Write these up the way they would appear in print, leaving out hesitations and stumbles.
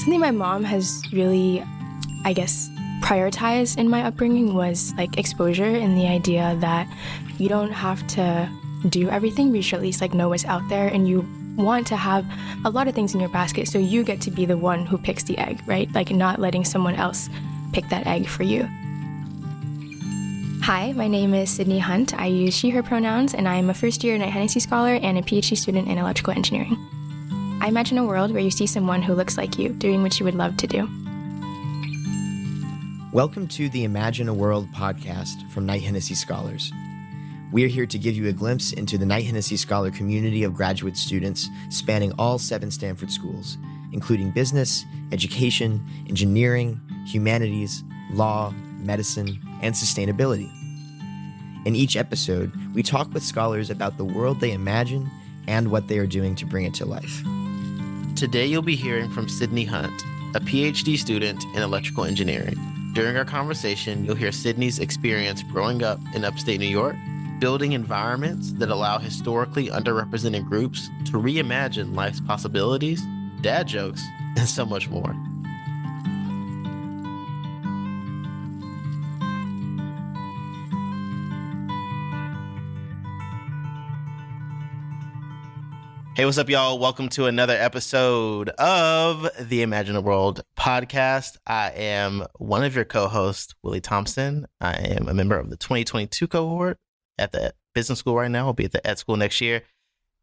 Something my mom has really, I guess, prioritized in my upbringing was like exposure and the idea that you don't have to do everything, but you should at least like know what's out there, and you want to have a lot of things in your basket, so you get to be the one who picks the egg, right? Like not letting someone else pick that egg for you. Hi, my name is Sydney Hunt. I use she, her pronouns, and I am a first-year Knight-Hennessy scholar and a PhD student in electrical engineering. I imagine a world where you see someone who looks like you, doing what you would love to do. Welcome to the Imagine a World podcast from Knight-Hennessy Scholars. We are here to give you a glimpse into the Knight-Hennessy Scholar community of graduate students spanning all 7 Stanford schools, including business, education, engineering, humanities, law, medicine, and sustainability. In each episode, we talk with scholars about the world they imagine and what they are doing to bring it to life. Today you'll be hearing from Sydney Hunt, a PhD student in electrical engineering. During our conversation, you'll hear Sydney's experience growing up in upstate New York, building environments that allow historically underrepresented groups to reimagine life's possibilities, dad jokes, and so much more. Hey, what's up, y'all? Welcome to another episode of the Imagine a World podcast. I am one of your co-hosts, Willie Thompson. I am a member of the 2022 cohort at the business school right now. I'll be at the ed school next year.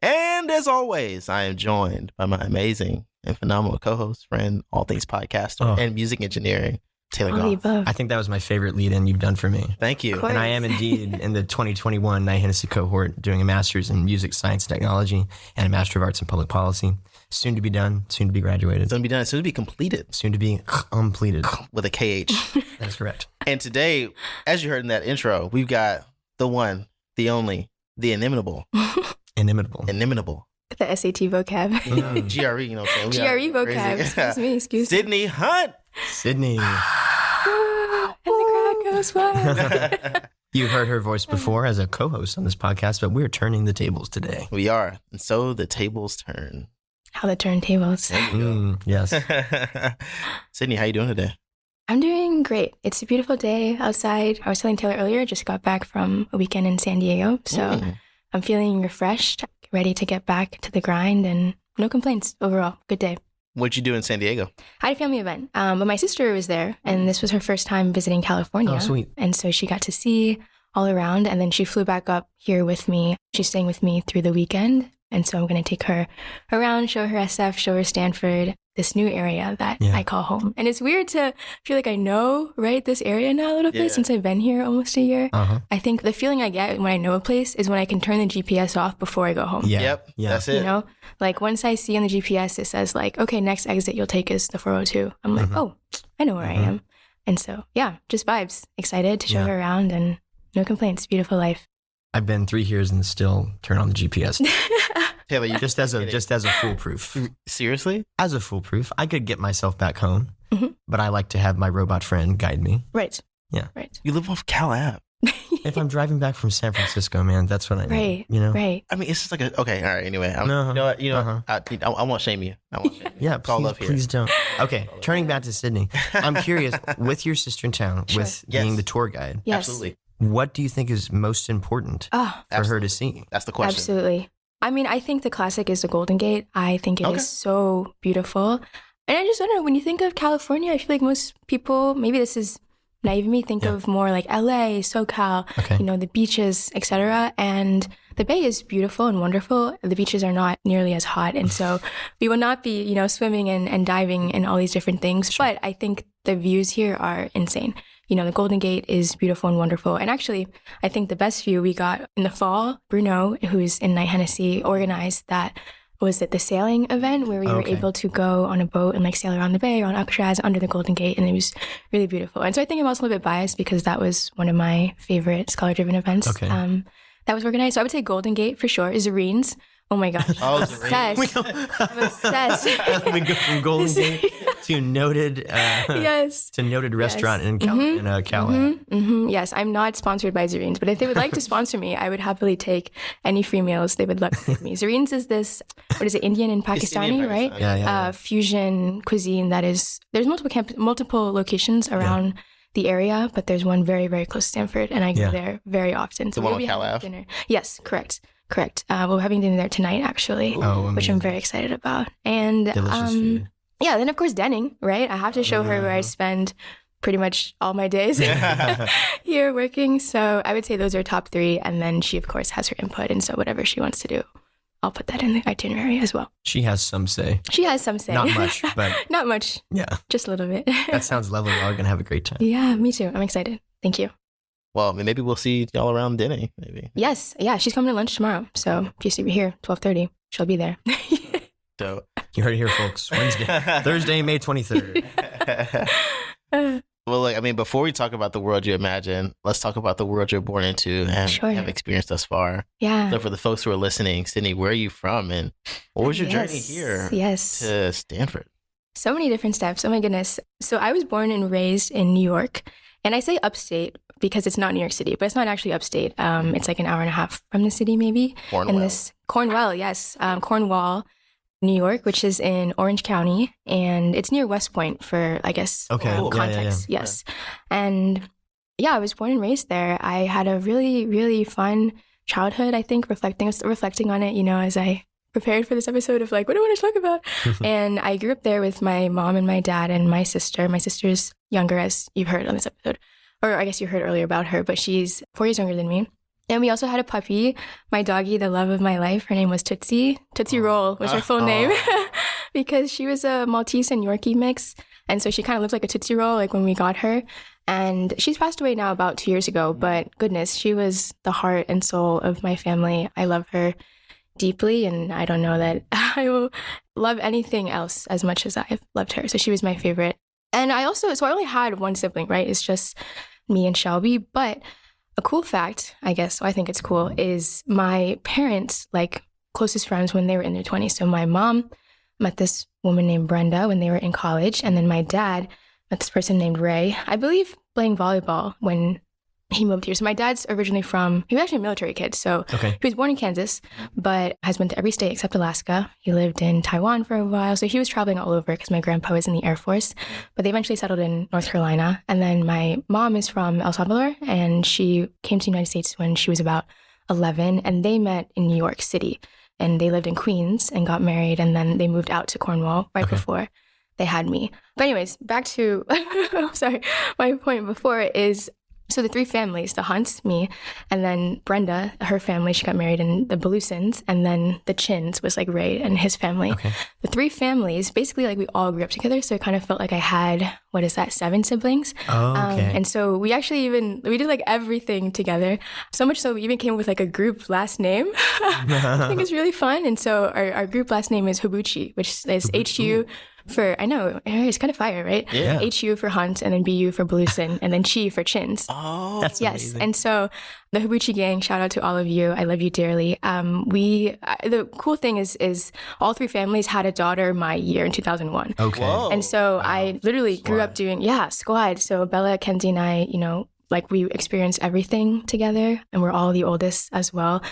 And as always, I am joined by my amazing and phenomenal co-host, friend, all things podcaster, and music engineering, Taylor Goff. I think that was my favorite lead-in you've done for me. Thank you. And I am indeed in the 2021 Knight-Hennessy cohort doing a master's in music, science, and technology and a master of arts in public policy. Soon to be done, soon to be graduated. Soon to be done, soon to be completed. Soon to be completed. With a KH. That is correct. And today, as you heard in that intro, we've got the one, the only, the inimitable. Inimitable. The SAT vocab. GRE, you know what I'm saying? GRE vocab. Excuse me. Sydney Hunt. Sydney. And the crowd goes wild. You've heard her voice before as a co-host on this podcast, but we're turning the tables today. We are. And so the tables turn. How the turntables. There you go. Yes. Sydney, how you doing today? I'm doing great. It's a beautiful day outside. I was telling Taylor earlier, just got back from a weekend in San Diego. So I'm feeling refreshed, ready to get back to the grind, and no complaints overall. Good day. What'd you do in San Diego? I had a family event, but my sister was there, and this was her first time visiting California. Oh, sweet. And so she got to see all around, and then she flew back up here with me. She's staying with me through the weekend, and so I'm going to take her around, show her SF, show her Stanford, this new area that I call home. And it's weird to feel like I know, right, this area now a little bit since I've been here almost a year. I think the feeling I get when I know a place is when I can turn the GPS off before I go home. That's it. You know, like once I see on the GPS, it says like, okay, next exit you'll take is the 402. I'm like, oh, I know where I am. And so, just vibes. Excited to show her around and no complaints. Beautiful life. I've been 3 years and still turn on the GPS. Taylor, you just as a foolproof. Seriously? As a foolproof, I could get myself back home, but I like to have my robot friend guide me. Right. Yeah. Right. You live off Cal Ave. If I'm driving back from San Francisco, man, that's what I need. You know? Right. I mean, it's just like okay, all right. Anyway, I won't shame you. Yeah, call up here. Please don't. Okay, turning back to Sydney, I'm curious. With your sister in town, with being the tour guide, Absolutely. What do you think is most important for her to see? That's the question. Absolutely. I mean, I think the classic is the Golden Gate. I think it is so beautiful. And I just don't know, when you think of California, I feel like most people, maybe this is naive me, think of more like LA, SoCal, you know, the beaches, etc. And the Bay is beautiful and wonderful. The beaches are not nearly as hot. And so we will not be, you know, swimming and diving and all these different things. But I think the views here are insane. You know, the Golden Gate is beautiful and wonderful. And actually, I think the best view we got in the fall, Bruno, who's in Knight-Hennessy, organized that. Was it the sailing event where we were able to go on a boat and like sail around the bay, around Alcatraz, under the Golden Gate, and it was really beautiful. And so I think I'm also a little bit biased because that was one of my favorite scholar-driven events that was organized. So I would say Golden Gate for sure. Zareen's Oh my gosh. Oh, obsessed. I'm obsessed. We go from Golden Gate to noted yes. to noted restaurant in Calais. Yes, I'm not sponsored by Zareen's, but if they would like to sponsor me, I would happily take any free meals they would love to give me. Zareen's is this, what is it, Indian and Pakistani, right? Yeah. Fusion cuisine that is, there's multiple locations around the area, but there's one very, very close to Stanford, and I go there very often. So the one we'll be on having Calais? dinner. Yes, correct. We're having dinner there tonight, actually, which I'm very excited about. And Delicious food. yeah, then of course Denning, right? I have to show her where I spend pretty much all my days here working. So I would say those are top 3, and then she of course has her input, and so whatever she wants to do, I'll put that in the itinerary as well. She has some say. She has some say. Not much, but not much. Yeah, just a little bit. That sounds lovely. Y'all are gonna have a great time. Yeah, me too. I'm excited. Thank you. Well, maybe we'll see y'all around Denny, maybe. Yes. Yeah, she's coming to lunch tomorrow. So if you see me here, 12:30, she'll be there. So you heard it here, folks. Thursday, May 23rd. Well, like, I mean, before we talk about the world you imagine, let's talk about the world you're born into and have experienced thus far. Yeah. So for the folks who are listening, Sydney, where are you from, and what was your journey here to Stanford? So many different steps. Oh my goodness. So I was born and raised in New York, and I say upstate because it's not New York City, but it's not actually upstate. It's like an hour and a half from the city, maybe. Cornwall, yes. Cornwall, New York, which is in Orange County, and it's near West Point for, I guess, context. Yeah. Yes. And yeah, I was born and raised there. I had a really, really fun childhood, I think, reflecting on it, as I prepared for this episode of like, what do I want to talk about? And I grew up there with my mom and my dad and my sister. My sister's younger, as you've heard on this episode, or I guess you heard earlier about her, but she's 4 years younger than me. And we also had a puppy, my doggie, the love of my life. Her name was Tootsie. Tootsie Roll was her full name because she was a Maltese and Yorkie mix. And so she kind of looked like a Tootsie Roll, like when we got her. And she's passed away now about 2 years ago. But goodness, she was the heart and soul of my family. I love her deeply, and I don't know that I will love anything else as much as I've loved her. So she was my favorite. And I only had one sibling, right? It's just me and Shelby. But a cool fact, I guess, so I think it's cool, is my parents, like, closest friends when they were in their 20s. So my mom met this woman named Brenda when they were in college, and then my dad met this person named Ray, I believe playing volleyball when he moved here. So my dad's originally he was actually a military kid. So he was born in Kansas, but has been to every state except Alaska. He lived in Taiwan for a while. So he was traveling all over because my grandpa was in the Air Force, but they eventually settled in North Carolina. And then my mom is from El Salvador, and she came to the United States when she was about 11, and they met in New York City, and they lived in Queens and got married. And then they moved out to Cornwall right before they had me. But anyways, back to, my point before is, so the 3 families, the Hunts, me, and then Brenda, her family, she got married, and the Belusons, and then the Chins was like Ray and his family. The 3 families, basically, like, we all grew up together, so it kind of felt like I had, 7 siblings? And so we actually we did like everything together, so much so we even came up with like a group last name. I think it's really fun. And so our group last name is Hubuchi, which is HU for, I know, it's kind of fire, right? Yeah. HU for Hunt, and then BU for Beluson, and then Chi for Chins. Oh, that's amazing. And so the Hubuchi gang, shout out to all of you. I love you dearly. The cool thing is all 3 families had a daughter my year in 2001. Whoa. And so I literally grew up doing, squad. So Bella, Kenzie, and I, like, we experienced everything together, and we're all the oldest as well.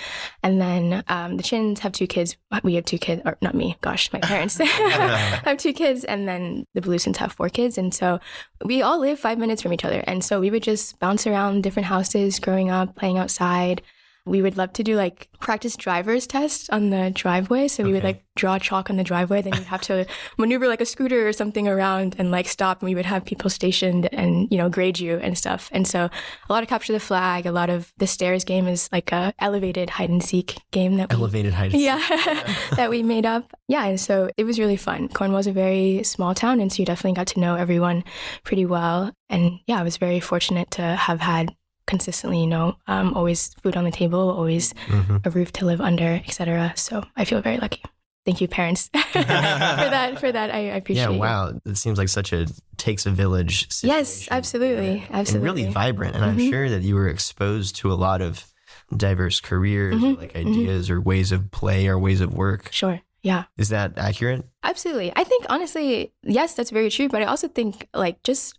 And then the Chins have 2 kids. We have 2 kids, or not me, gosh, my parents have 2 kids. And then the Belusons have 4 kids. And so we all live 5 minutes from each other. And so we would just bounce around different houses growing up, playing outside. We would love to do like practice driver's tests on the driveway. So we would like draw chalk on the driveway. Then you'd have to maneuver like a scooter or something around and like stop. And we would have people stationed and, grade you and stuff. And so a lot of capture the flag, a lot of the stairs game is like a elevated hide and seek game that that we made up. Yeah. And so it was really fun. Cornwall's a very small town. And so you definitely got to know everyone pretty well. And yeah, I was very fortunate to have had consistently, always food on the table, always a roof to live under, etc. So I feel very lucky. Thank you, parents, for that. I appreciate it. Yeah, wow. It seems like such a takes a village situation. Yes, absolutely. And really vibrant. And I'm sure that you were exposed to a lot of diverse careers, or like ideas or ways of play or ways of work. Sure. Yeah. Is that accurate? Absolutely. I think honestly, yes, that's very true. But I also think like just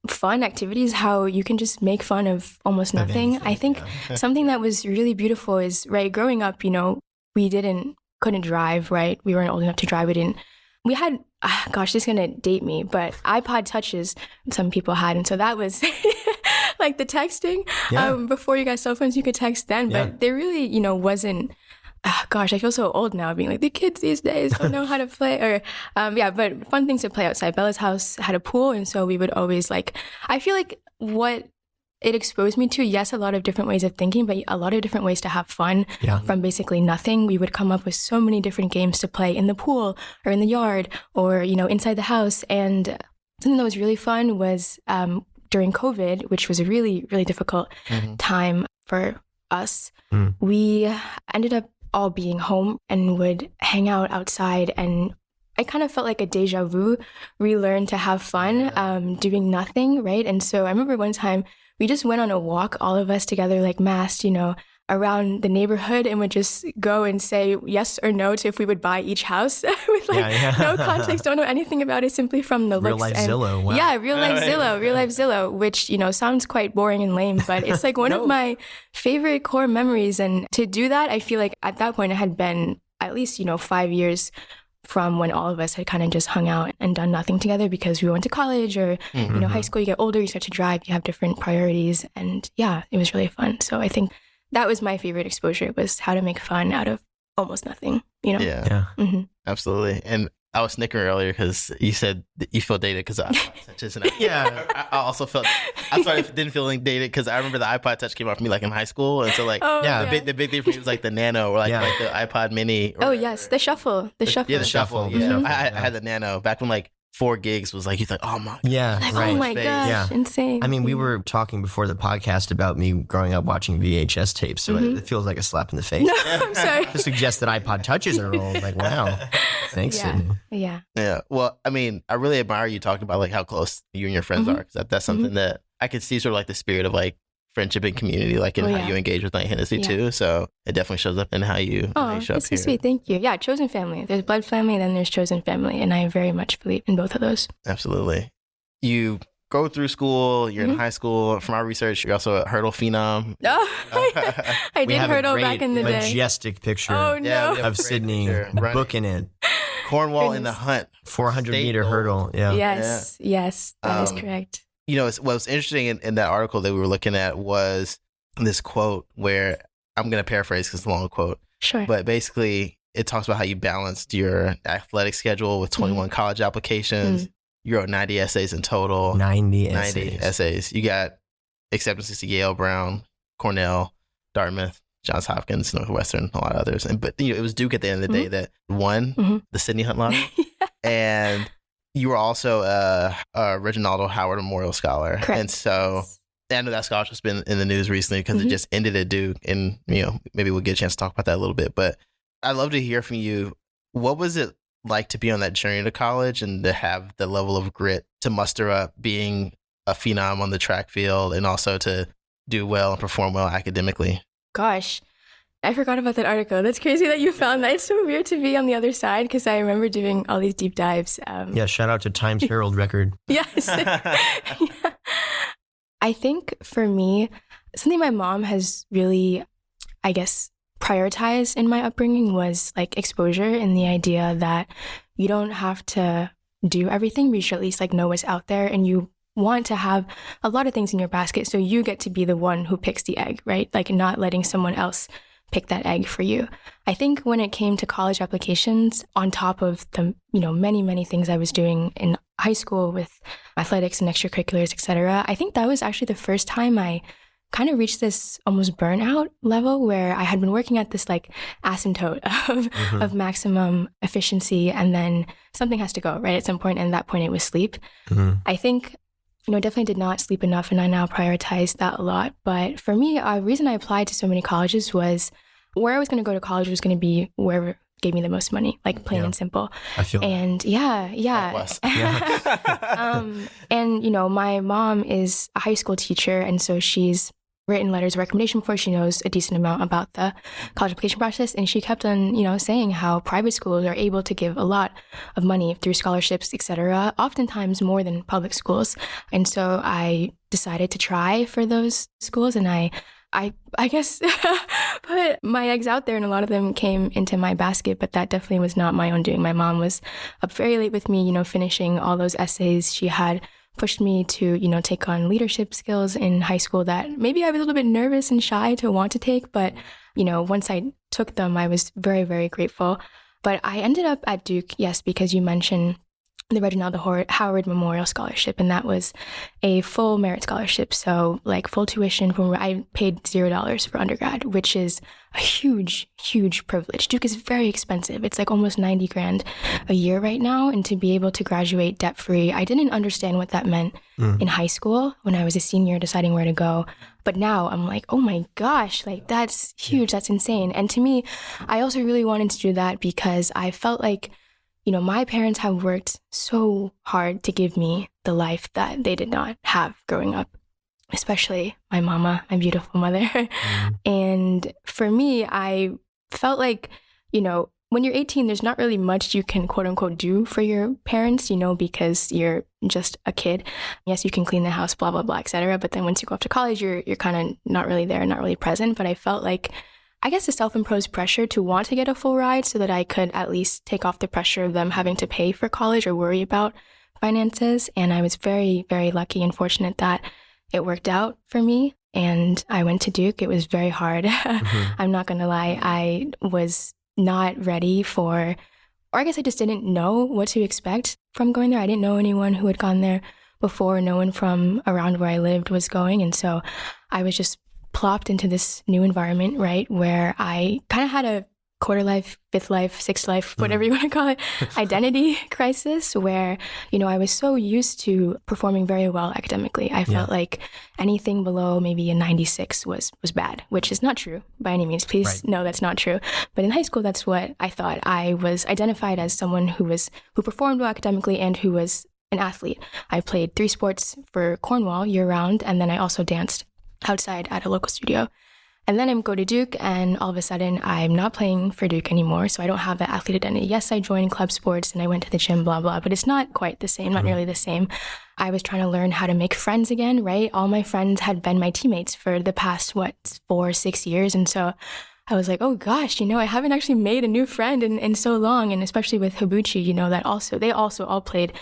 fun activities, how you can just make fun of almost nothing. I think something that was really beautiful is, right, growing up, we couldn't drive, right? We weren't old enough to drive. We had, gosh, this is going to date me, but iPod touches some people had. And so that was like the texting. Before you got cell phones, you could text then, but there really, wasn't, gosh, I feel so old now being like, the kids these days don't know how to play but fun things to play outside. Bella's house had a pool. And so we would always I feel like what it exposed me to, yes, a lot of different ways of thinking, but a lot of different ways to have fun from basically nothing. We would come up with so many different games to play in the pool or in the yard or, inside the house. And something that was really fun was during COVID, which was a really, really difficult time for us. We ended up all being home and would hang out outside, and I kind of felt like a deja vu, relearn to have fun, doing nothing, right? And so I remember one time we just went on a walk, all of us together, like masked, around the neighborhood, and would just go and say yes or no to if we would buy each house with no context, don't know anything about it, simply from the real looks. Life Zillow. Wow. Yeah, real life Zillow, which, sounds quite boring and lame, but it's like one of my favorite core memories. And to do that, I feel like at that point it had been at least, 5 years from when all of us had kind of just hung out and done nothing together because we went to college or, high school, you get older, you start to drive, you have different priorities. And yeah, it was really fun. So I think that was my favorite exposure, was how to make fun out of almost nothing, Yeah. Absolutely. And I was snickering earlier because you said that you feel dated because of iPod touches. And I also felt, I didn't feel dated because I remember the iPod touch came out for me like in high school. And so the big thing for me was like the Nano or like the iPod mini. Or, yes. The shuffle. Yeah, the shuffle. Yeah. Mm-hmm. I had the Nano back when like 4 gigs was like, he's like, oh my God. Yeah, oh my gosh, insane. I mean, we were talking before the podcast about me growing up watching VHS tapes, so it feels like a slap in the face. No, I'm sorry. To suggest that iPod touches are old, like, wow. Thanks, Sydney. Yeah. Well, I mean, I really admire you talking about like how close you and your friends are, because that's something that I could see, sort of like the spirit of like friendship and community, like in how you engage with Knight-Hennessy too. So it definitely shows up in how you show up here. That's so sweet. Thank you. Yeah, chosen family. There's blood family, and then there's chosen family, and I very much believe in both of those. Absolutely. You go through school. You're in high school. From our research, you're also a hurdle phenom. Oh, I did hurdle back in the day. Majestic picture of Sydney booking it. Cornwall in the Hunt. 400-meter hurdle. Yeah. Yes, that is correct. What was interesting in that article that we were looking at was this quote where I'm going to paraphrase because it's a long quote. Sure. But basically, it talks about how you balanced your athletic schedule with 21 college applications. You wrote 90 essays in total. 90 essays. You got acceptances to Yale, Brown, Cornell, Dartmouth, Johns Hopkins, Northwestern, a lot of others. But it was Duke at the end of the day that won the Sidney Hunt Lottery. And you were also a Reginaldo Howard Memorial Scholar. Correct. And so I know that scholarship's been in the news recently because it just ended at Duke. And, maybe we'll get a chance to talk about that a little bit. But I'd love to hear from you. What was it like to be on that journey to college and to have the level of grit to muster up being a phenom on the track field and also to do well and perform well academically? Gosh, I forgot about that article. That's crazy that you found that. It's so weird to be on the other side because I remember doing all these deep dives. Shout out to Times Herald Record. Yes. I think for me, something my mom has really, I guess, prioritized in my upbringing was like exposure and the idea that you don't have to do everything, but you should at least like know what's out there, and you want to have a lot of things in your basket. So you get to be the one who picks the egg, right? Like not letting someone else pick that egg for you. I think when it came to college applications, on top of the, many, many things I was doing in high school with athletics and extracurriculars, etc., I think that was actually the first time I kind of reached this almost burnout level where I had been working at this like asymptote of maximum efficiency, and then something has to go, right, at some point, and at that point it was sleep. I think definitely did not sleep enough, and I now prioritize that a lot. But for me, a reason I applied to so many colleges was where I was going to go to college was going to be wherever gave me the most money, like plain and simple. I feel and that. And my mom is a high school teacher, and so she's written letters of recommendation before. She knows a decent amount about the college application process. And she kept on, saying how private schools are able to give a lot of money through scholarships, etc., oftentimes more than public schools. And so I decided to try for those schools, and I guess put my eggs out there, and a lot of them came into my basket, but that definitely was not my own doing. My mom was up very late with me, finishing all those essays. She had pushed me to, take on leadership skills in high school that maybe I was a little bit nervous and shy to want to take. But, once I took them, I was very, very grateful. But I ended up at Duke, yes, because you mentioned the Reginald Howard Memorial Scholarship, and that was a full merit scholarship. So like full tuition I paid $0 for undergrad, which is a huge, huge privilege. Duke is very expensive. It's like almost $90,000 a year right now. And to be able to graduate debt free, I didn't understand what that meant in high school when I was a senior deciding where to go. But now I'm like, oh my gosh, like that's huge. That's insane. And to me, I also really wanted to do that because I felt like, my parents have worked so hard to give me the life that they did not have growing up, especially my mama, my beautiful mother. And for me, I felt like, when you're 18, there's not really much you can quote unquote do for your parents, because you're just a kid. Yes, you can clean the house, blah, blah, blah, etc. But then once you go off to college, you're kind of not really there, not really present. But I felt like, I guess, a self-imposed pressure to want to get a full ride so that I could at least take off the pressure of them having to pay for college or worry about finances. And I was very, very lucky and fortunate that it worked out for me. And I went to Duke. It was very hard. I'm not going to lie. I was not ready or I guess I just didn't know what to expect from going there. I didn't know anyone who had gone there before. No one from around where I lived was going. And so I was just plopped into this new environment, right, where I kind of had a quarter life, fifth life, sixth life, whatever you want to call it, identity crisis, where, I was so used to performing very well academically. I felt like anything below maybe a 96 was bad, which is not true by any means. Please know that's not true. But in high school, that's what I thought. I was identified as someone who performed well academically and who was an athlete. I played 3 sports for Cornwall year round, and then I also danced outside at a local studio. And then I go to Duke, and all of a sudden I'm not playing for Duke anymore. So I don't have that athlete identity. Yes, I joined club sports and I went to the gym, blah, blah, but it's not quite the same, not nearly the same. I was trying to learn how to make friends again, right? All my friends had been my teammates for the past, 4-6 years. And so I was like, oh gosh, I haven't actually made a new friend in so long. And especially with Hibuchi, that they also all played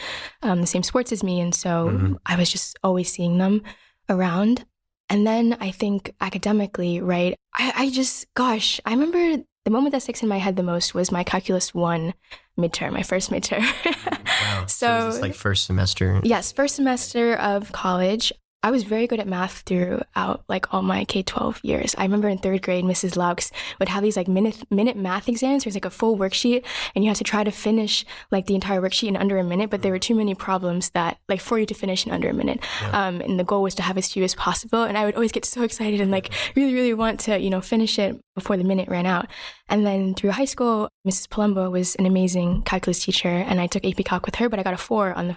the same sports as me. And so I was just always seeing them around. And then I think academically, right, I remember the moment that sticks in my head the most was my Calculus 1 midterm, my first midterm. Wow. So is this like first semester? Yes, first semester of college. I was very good at math throughout all my K-12 years. I remember in 3rd grade, Mrs. Laux would have these minute math exams. There's a full worksheet and you had to try to finish the entire worksheet in under a minute, but there were too many problems that for you to finish in under a minute. Yeah. And the goal was to have as few as possible. And I would always get so excited and really, really want to, finish it before the minute ran out. And then through high school, Mrs. Palumbo was an amazing calculus teacher, and I took AP Calc with her, but I got a 4 on the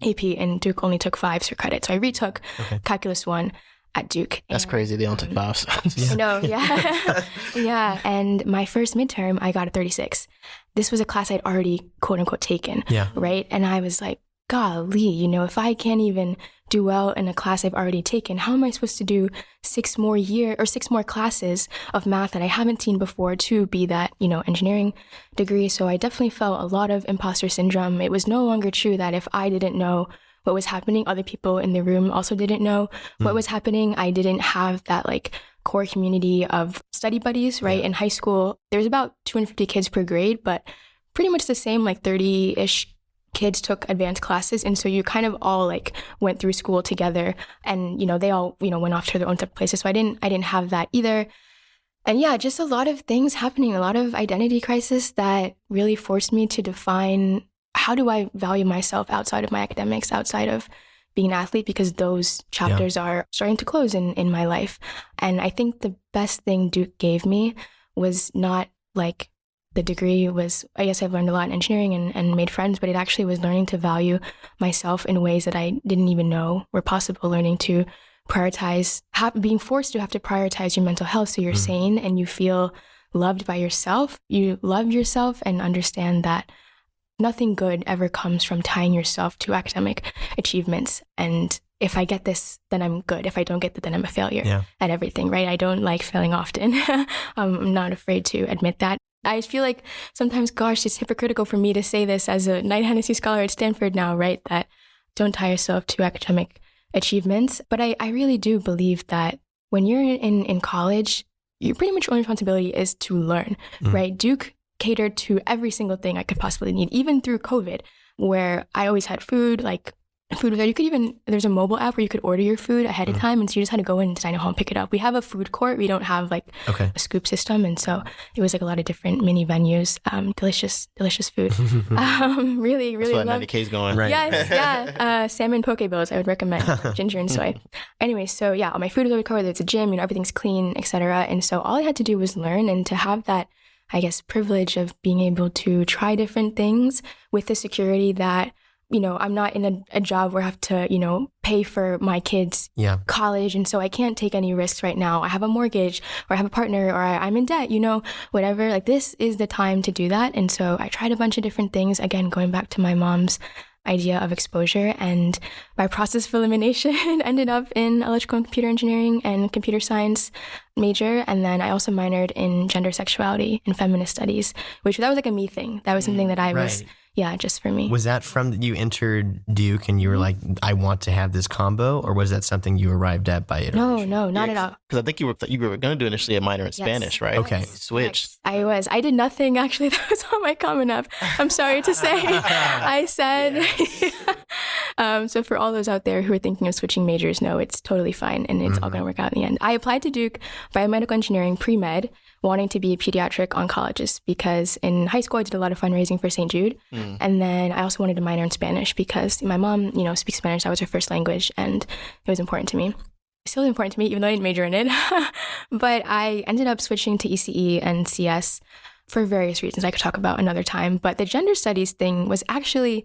AP, and Duke only took 5s for credit. So I retook Calculus 1 at Duke. That's crazy. They don't take 5s. I know, yeah. Yeah. And my first midterm, I got a 36. This was a class I'd already, quote unquote, taken. Yeah. Right. And I was like, golly, if I can't even do well in a class I've already taken, how am I supposed to do 6 more classes of math that I haven't seen before to be that, engineering degree? So I definitely felt a lot of imposter syndrome. It was no longer true that if I didn't know what was happening, other people in the room also didn't know what was happening. I didn't have that core community of study buddies, right? Yeah. In high school, there's about 250 kids per grade, but pretty much the same, 30-ish kids took advanced classes. And so you kind of all went through school together, and, they all, went off to their own separate places. So I didn't have that either. And yeah, just a lot of things happening, a lot of identity crisis that really forced me to define, how do I value myself outside of my academics, outside of being an athlete, because those chapters are starting to close in my life. And I think the best thing Duke gave me was not the degree was, I guess I've learned a lot in engineering and made friends, but it actually was learning to value myself in ways that I didn't even know were possible, learning to being forced to have to prioritize your mental health so you're sane and you feel loved by yourself. You love yourself and understand that nothing good ever comes from tying yourself to academic achievements. And if I get this, then I'm good. If I don't get it, then I'm a failure at everything, right? I don't like failing often. I'm not afraid to admit that. I feel like sometimes, gosh, it's hypocritical for me to say this as a Knight-Hennessy scholar at Stanford now, right? That don't tie yourself to academic achievements. But I really do believe that when you're in college, your pretty much only responsibility is to learn, right? Duke catered to every single thing I could possibly need, even through COVID, where I always had food, like food was there. You could even, there's a mobile app where you could order your food ahead of time. And so you just had to go in and dine at home, pick it up. We have a food court. We don't have like a scoop system. And so it was like a lot of different mini venues. Delicious food. Really, really love. That's 90K is going. Right. Yes, yeah. Salmon poke bowls, I would recommend. Ginger and soy. Anyway, so yeah, all my food was already covered. There's a gym, everything's clean, etc. And so all I had to do was learn, and to have that, I guess, privilege of being able to try different things with the security that, I'm not in a job where I have to, pay for my kids' college. And so I can't take any risks right now. I have a mortgage, or I have a partner, or I'm in debt, whatever. Like, this is the time to do that. And so I tried a bunch of different things. Again, going back to my mom's idea of exposure, and by process of elimination ended up in electrical and computer engineering and computer science major. And then I also minored in gender, sexuality, and feminist studies, that was like a me thing. That was something that I was, just for me. Was that from you entered Duke and you were like, I want to have this combo, or was that something you arrived at by iteration? No, not at all. Because I think you were going to do initially a minor in Spanish, right? Okay. You switched. I did nothing, actually. That was on my Common App. I'm sorry to say. I said, so for all those out there who are thinking of switching majors, no, it's totally fine. And it's all going to work out in the end. I applied to Duke biomedical engineering pre-med, wanting to be a pediatric oncologist, because in high school I did a lot of fundraising for St. Jude. And then I also wanted to minor in Spanish because my mom, speaks Spanish. That was her first language, and it was important to me. It's still important to me, even though I didn't major in it. But I ended up switching to ECE and CS for various reasons I could talk about another time. But the gender studies thing was actually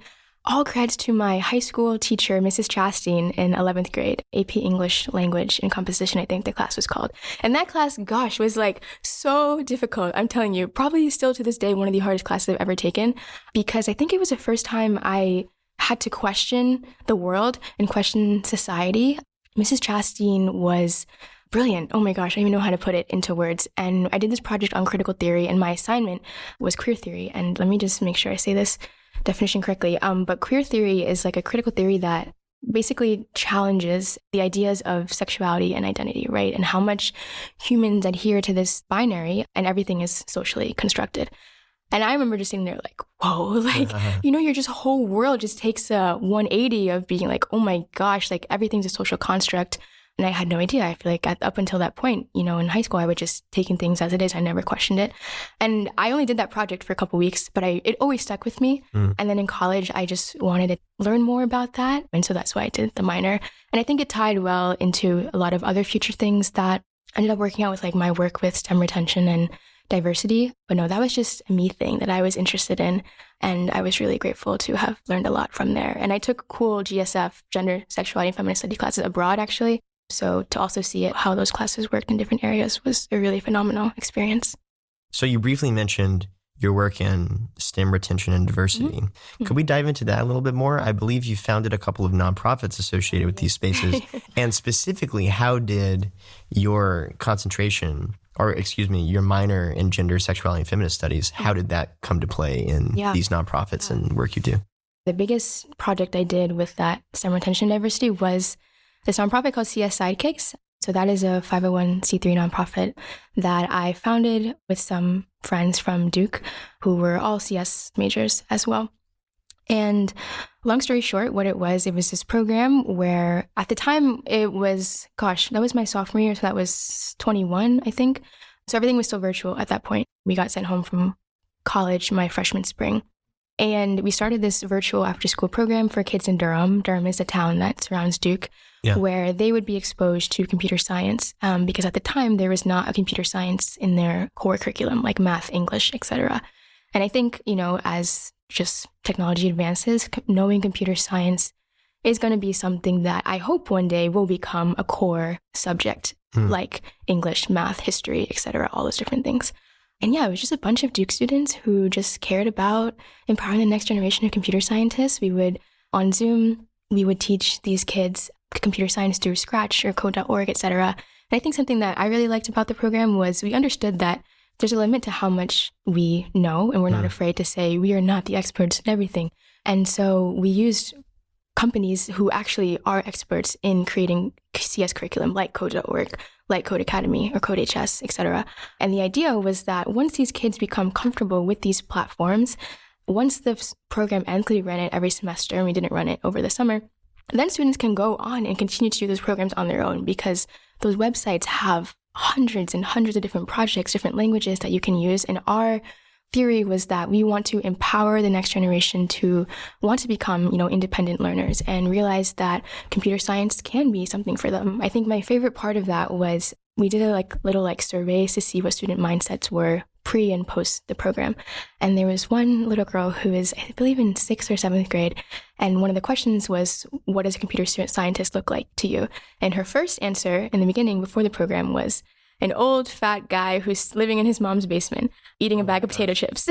all credits to my high school teacher, Mrs. Chastain, in 11th grade, AP English Language and Composition, I think the class was called. And that class, gosh, was like so difficult. I'm telling you, probably still to this day, one of the hardest classes I've ever taken, because I think it was the first time I had to question the world and question society. Mrs. Chastain was brilliant. Oh my gosh, I don't even know how to put it into words. And I did this project on critical theory, and my assignment was queer theory. And let me just make sure I say this definition correctly. But queer theory is like a critical theory that basically challenges the ideas of sexuality and identity, right? And how much humans adhere to this binary, and everything is socially constructed. And I remember just sitting there like, whoa, like, your just whole world just takes a 180 of being like, oh my gosh, like everything's a social construct. And I had no idea. I feel like up until that point, in high school, I would just taking things as it is. I never questioned it. And I only did that project for a couple weeks, but it always stuck with me. And then in college, I just wanted to learn more about that. And so that's why I did the minor. And I think it tied well into a lot of other future things that ended up working out with, like my work with STEM retention and diversity. But no, that was just a me thing that I was interested in. And I was really grateful to have learned a lot from there. And I took cool GSF, gender, sexuality, and feminist studies classes abroad, actually. So to also see how those classes worked in different areas was a really phenomenal experience. So you briefly mentioned your work in STEM retention and diversity. Could we dive into that a little bit more? I believe you founded a couple of nonprofits associated with these spaces. And specifically, how did your concentration, or your minor in gender, sexuality, and feminist studies, how did that come to play in these nonprofits and work you do? The biggest project I did with that STEM retention and diversity was this nonprofit called CS Sidekicks. So that is a 501c3 nonprofit that I founded with some friends from Duke who were all CS majors as well. And long story short, what it was this program where at the time it was, that was my sophomore year. So that was 21, I think. So everything was still virtual at that point. We got sent home from college my freshman spring. And we started this virtual after-school program for kids in Durham. Durham is a town that surrounds Duke, where they would be exposed to computer science because at the time there was not a computer science in their core curriculum, like math, English, etc. And I think, as just technology advances, knowing computer science is going to be something that I hope one day will become a core subject, like English, math, history, etc., all those different things. And yeah, it was just a bunch of Duke students who just cared about empowering the next generation of computer scientists. We would, on Zoom, we would teach these kids computer science through Scratch or code.org, etc. And I think something that I really liked about the program was we understood that there's a limit to how much we know, and we're not afraid to say we are not the experts in everything. And so we used companies who actually are experts in creating CS curriculum, like code.org, like Code Academy or Code HS, etc. And the idea was that once these kids become comfortable with these platforms, once the program ends, we ran it every semester and we didn't run it over the summer, then students can go on and continue to do those programs on their own, because those websites have hundreds and hundreds of different projects, different languages that you can use. And our theory was that we want to empower the next generation to want to become, independent learners and realize that computer science can be something for them. I think my favorite part of that was we did a little surveys to see what student mindsets were pre and post the program. And there was one little girl who is, I believe, in 6th or 7th grade. And one of the questions was, what does a computer scientist look like to you? And her first answer in the beginning, before the program, was an old fat guy who's living in his mom's basement eating a bag of potato chips,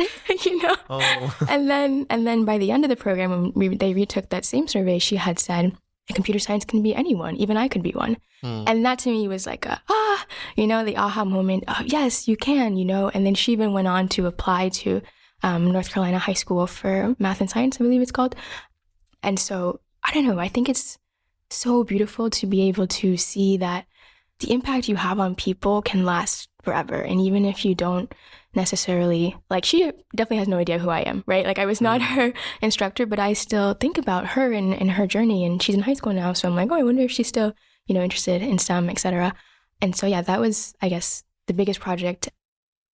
Oh. And then by the end of the program, when they retook that same survey, she had said, computer science can be anyone. Even I could be one. And that to me was like the aha moment. Oh, yes, you can, And then she even went on to apply to North Carolina High School for Math and Science, I believe it's called. And so, I don't know, I think it's so beautiful to be able to see that the impact you have on people can last forever. And even if you don't necessarily, she definitely has no idea who I am, right? I was not her instructor, but I still think about her and her journey. And she's in high school now. So I'm like, I wonder if she's still, interested in STEM, etc. And so, yeah, that was, I guess, the biggest project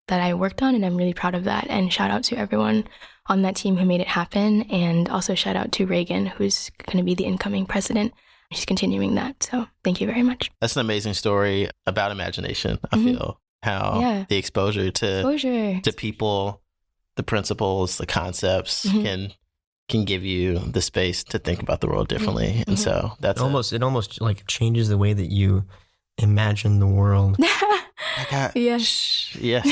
that I worked on. And I'm really proud of that. And shout out to everyone on that team who made it happen. And also shout out to Reagan, who's going to be the incoming president. She's continuing that. So thank you very much. That's an amazing story about imagination, I feel. How the exposure to people, the principles, the concepts can give you the space to think about the world differently. And so that's it almost changes the way that you imagine the world. Yes. Yeah.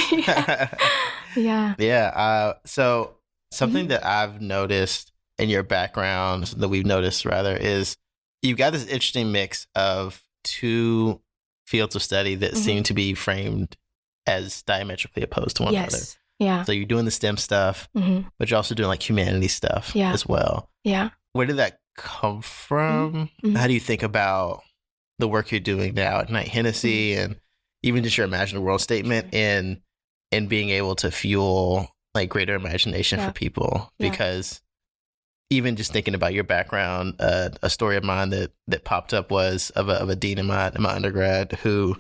Yeah. So something that I've noticed in your background, that we've noticed rather, is you've got this interesting mix of two fields of study that seem to be framed as diametrically opposed to one another. Yeah. So you're doing the STEM stuff, but you're also doing humanities stuff as well. Yeah. Where did that come from? How do you think about the work you're doing now at Knight-Hennessy and even just your Imagine the World statement in being able to fuel greater imagination for people? Because even just thinking about your background, a story of mine that popped up was of a dean in my undergrad who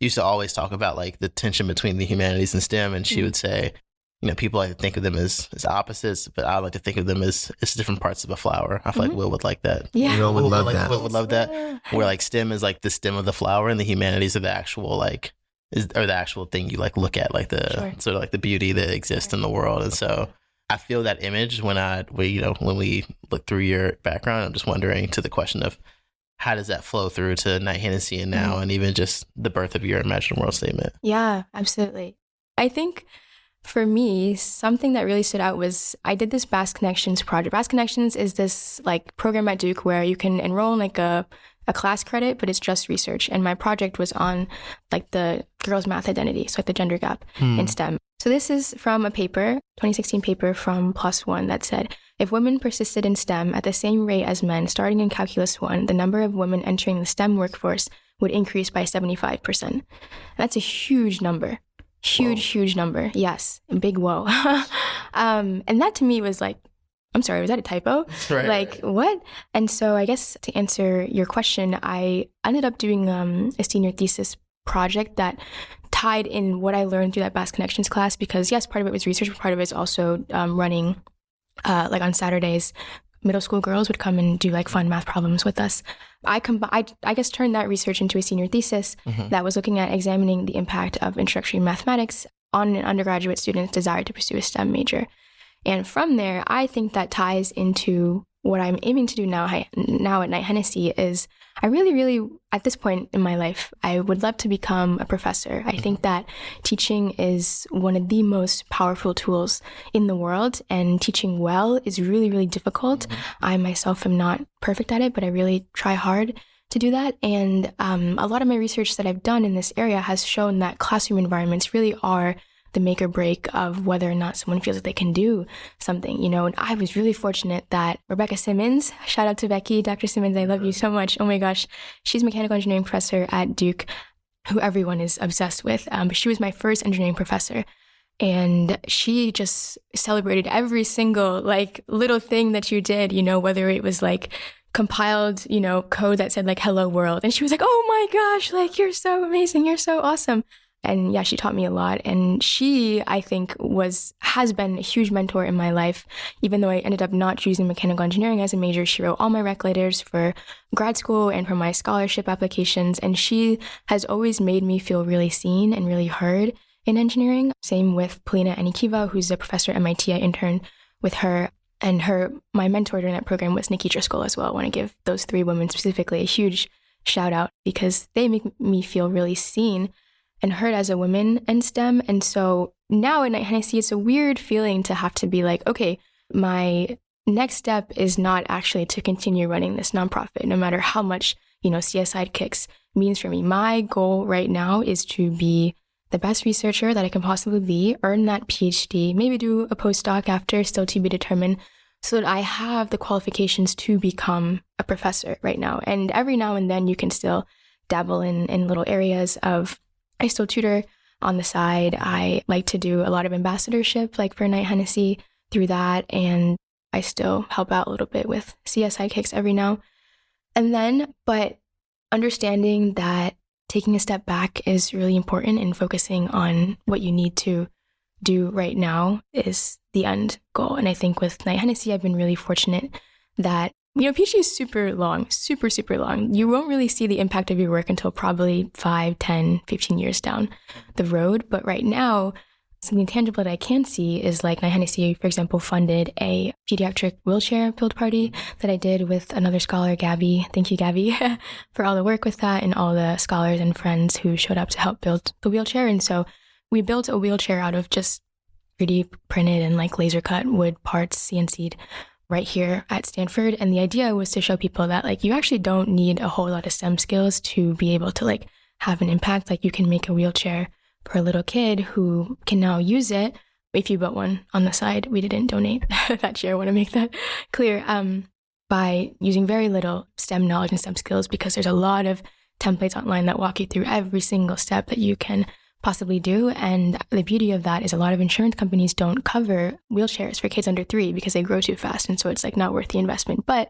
used to always talk about the tension between the humanities and STEM, and she would say, people like to think of them as opposites, but I like to think of them as different parts of a flower. I feel like Will would like that. Yeah, Will would love that. Will would love that. Where STEM is the stem of the flower, and the humanities are the actual the actual thing you look at, the sort of the beauty that exists in the world. And so I feel that image when we look through your background. I'm just wondering, to the question of how does that flow through to Knight-Hennessy and now, and even just the birth of your Imagine the World statement? Yeah, absolutely. I think for me, something that really stood out was I did this Basque Connections project. Basque Connections is this program at Duke where you can enroll in a class credit, but it's just research. And my project was on the girls' math identity, so the gender gap in STEM. So this is from a paper, 2016 paper from PLOS One, that said, if women persisted in STEM at the same rate as men starting in Calculus 1, the number of women entering the STEM workforce would increase by 75%. That's a huge number. Huge number. Yes. Big whoa. And that to me was I'm sorry, was that a typo? Right. What? And so I guess to answer your question, I ended up doing a senior thesis project that tied in what I learned through that Basque Connections class, because yes, part of it was research, but part of it is also running, on Saturdays, middle school girls would come and do fun math problems with us. I guess turned that research into a senior thesis that was looking at examining the impact of introductory mathematics on an undergraduate student's desire to pursue a STEM major. And from there, I think that ties into what I'm aiming to do now at Knight-Hennessy is I really, at this point in my life, I would love to become a professor. I think that teaching is one of the most powerful tools in the world, and teaching well is really difficult. I myself am not perfect at it, but I really try hard to do that. And a lot of my research that I've done in this area has shown that classroom environments really are the make or break of whether or not someone feels that they can do something, and I was really fortunate that Rebecca Simmons, shout out to Becky, Dr. Simmons, I love you so much. Oh my gosh. She's a mechanical engineering professor at Duke, who everyone is obsessed with. But she was my first engineering professor. And she just celebrated every single little thing that you did, whether it was compiled, code that said hello world. And she was like, oh my gosh, you're so amazing. You're so awesome. And yeah, she taught me a lot. And she, I think, has been a huge mentor in my life. Even though I ended up not choosing mechanical engineering as a major, she wrote all my rec letters for grad school and for my scholarship applications. And she has always made me feel really seen and really heard in engineering. Same with Polina Anikiva, who's a professor at MIT. I interned with her. And my mentor during that program was Nikki Driscoll as well. I want to give those three women specifically a huge shout out because they make me feel really seen and heard as a woman in STEM. And so now at Knight-Hennessy, it's a weird feeling to have to be okay, my next step is not actually to continue running this nonprofit, no matter how much, CS Sidekicks means for me. My goal right now is to be the best researcher that I can possibly be, earn that PhD, maybe do a postdoc after, still to be determined, so that I have the qualifications to become a professor right now. And every now and then you can still dabble in little areas of, I still tutor on the side. I like to do a lot of ambassadorship, for Knight-Hennessy through that. And I still help out a little bit with CS Sidekicks every now and then. But understanding that taking a step back is really important and focusing on what you need to do right now is the end goal. And I think with Knight-Hennessy, I've been really fortunate that PhD is super long, super long. You won't really see the impact of your work until probably 5, 10, 15 years down the road. But right now, something tangible that I can see is Knight-Hennessy, for example, funded a pediatric wheelchair build party that I did with another scholar, Gabby. Thank you, Gabby, for all the work with that and all the scholars and friends who showed up to help build the wheelchair. And so we built a wheelchair out of just 3D printed and laser cut wood parts, CNC'd, right here at Stanford. And the idea was to show people that you actually don't need a whole lot of STEM skills to be able to have an impact. You can make a wheelchair for a little kid who can now use it. If you built one on the side, we didn't donate that chair. I want to make that clear. By using very little STEM knowledge and STEM skills, because there's a lot of templates online that walk you through every single step that you can possibly do. And the beauty of that is a lot of insurance companies don't cover wheelchairs for kids under 3 because they grow too fast. And so it's not worth the investment. But,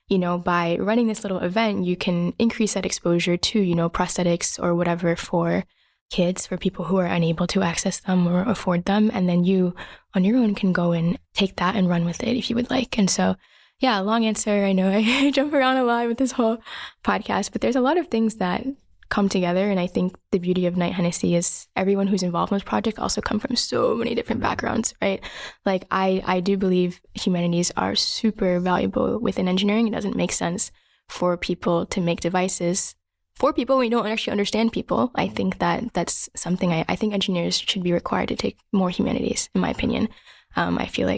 by running this little event, you can increase that exposure to, prosthetics or whatever for kids, for people who are unable to access them or afford them. And then you on your own can go and take that and run with it if you would like. And so, yeah, long answer. I know I jump around a lot with this whole podcast, but there's a lot of things that come together. And I think the beauty of Knight-Hennessy is everyone who's involved in this project also come from so many different backgrounds, right? I do believe humanities are super valuable within engineering. It doesn't make sense for people to make devices for people when you don't actually understand people. I think that's something I think engineers should be required to take more humanities, in my opinion. I feel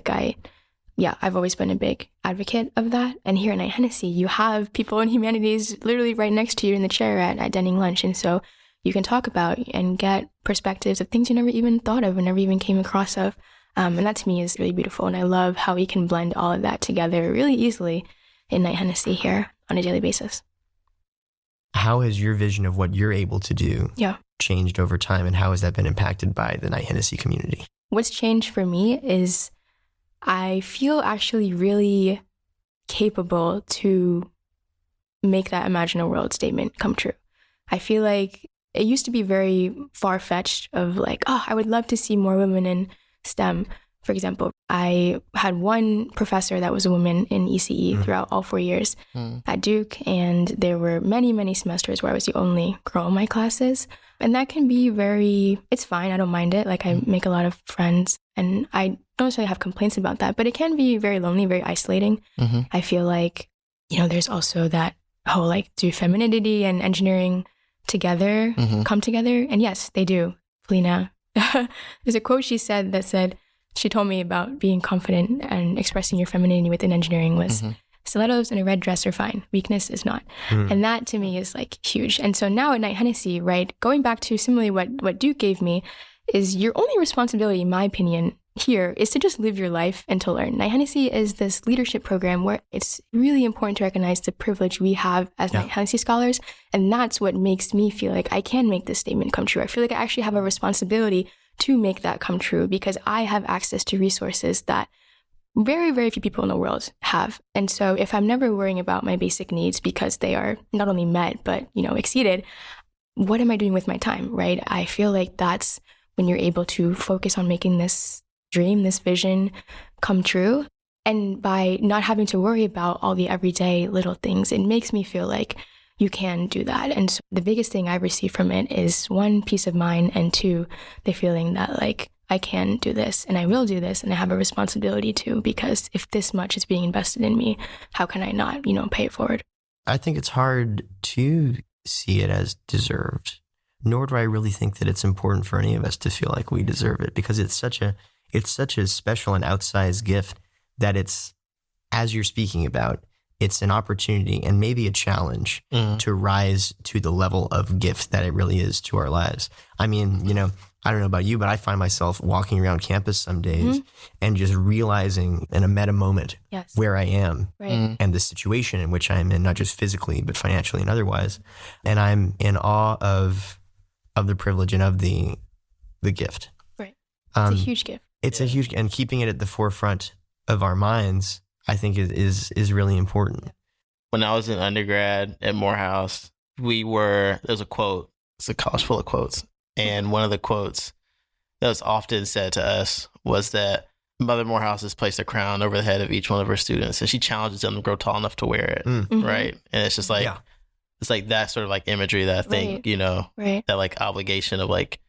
I've always been a big advocate of that. And here at Knight-Hennessy, you have people in humanities literally right next to you in the chair at Denning lunch. And so you can talk about and get perspectives of things you never even thought of or never even came across of. And that to me is really beautiful. And I love how we can blend all of that together really easily in Knight-Hennessy here on a daily basis. How has your vision of what you're able to do changed over time, and how has that been impacted by the Knight-Hennessy community? What's changed for me is I feel actually really capable to make that imagine a world statement come true. I feel it used to be very far-fetched of I would love to see more women in STEM. For example, I had one professor that was a woman in ECE throughout all 4 years at Duke, and there were many, many semesters where I was the only girl in my classes. And that can be it's fine, I don't mind it. I make a lot of friends, and I don't necessarily have complaints about that, but it can be very lonely, very isolating. I feel like, there's also that whole like, do femininity and engineering together come together? And yes, they do. Felina, there's a quote she told me about being confident and expressing your femininity within engineering was, stilettos and a red dress are fine. Weakness is not. And that to me is like huge. And so now at Knight-Hennessy, right, going back to similarly what Duke gave me is your only responsibility, in my opinion, here is to just live your life and to learn. Knight-Hennessy is this leadership program where it's really important to recognize the privilege we have as Knight-Hennessy scholars. And that's what makes me feel like I can make this statement come true. I feel like I actually have a responsibility to make that come true because I have access to resources that very, very few people in the world have. And so if I'm never worrying about my basic needs because they are not only met, but, exceeded, what am I doing with my time, right? I feel like that's when you're able to focus on making this dream, this vision come true. And by not having to worry about all the everyday little things, it makes me feel like you can do that. And so the biggest thing I've received from it is one, peace of mind, and two, the feeling that like, I can do this and I will do this and I have a responsibility to, because if this much is being invested in me, how can I not, pay it forward? I think it's hard to see it as deserved, nor do I really think that it's important for any of us to feel like we deserve it, because it's such a special and outsized gift that it's, as you're speaking about, it's an opportunity and maybe a challenge to rise to the level of gift that it really is to our lives. I mean, I don't know about you, but I find myself walking around campus some days and just realizing in a meta moment where I am and the situation in which I'm in, not just physically, but financially and otherwise. And I'm in awe of the privilege and of the gift. Right. It's a huge gift. It's a huge, and keeping it at the forefront of our minds, I think is really important. When I was in undergrad at Morehouse, there's a quote, it's a college full of quotes. And one of the quotes that was often said to us was that Mother Morehouse has placed a crown over the head of each one of her students, and she challenges them to grow tall enough to wear it, right? And it's just like, it's like that sort of like imagery that I think, that like obligation of like,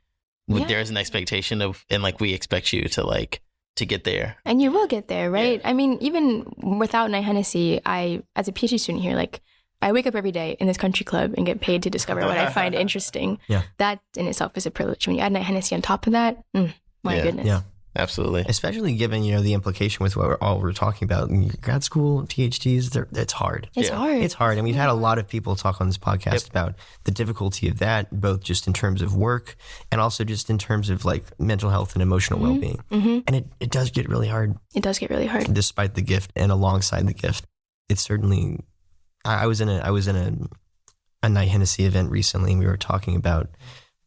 there's an expectation of, and like we expect you to like, to get there. And you will get there, right? Yeah. I mean, even without Knight-Hennessy, as a PhD student here, like, I wake up every day in this country club and get paid to discover what I find interesting. Yeah. That in itself is a privilege. When you add Knight-Hennessy on top of that, my goodness. Yeah, absolutely. Especially given, the implication with what we're talking about. Grad school, PhDs, it's hard. It's hard. It's hard. And we've had a lot of people talk on this podcast about the difficulty of that, both just in terms of work and also just in terms of like mental health and emotional well-being. And it does get really hard. It does get really hard. Despite the gift and alongside the gift. It's certainly... I was in a Knight-Hennessy event recently, and we were talking about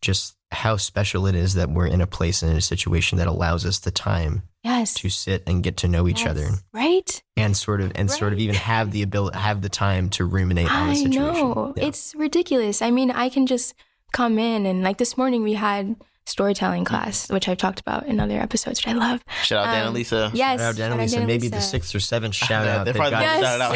just how special it is that we're in a place and in a situation that allows us the time to sit and get to know each other, right? And sort of even have the time to ruminate on the situation. I know. It's ridiculous. I mean, I can just come in and like this morning we had storytelling class, which I've talked about in other episodes, which I love. Shout out Dan and Lisa. Yes. Shout out Dan and Lisa. Maybe the 6th or 7th shout out. They're probably shout out.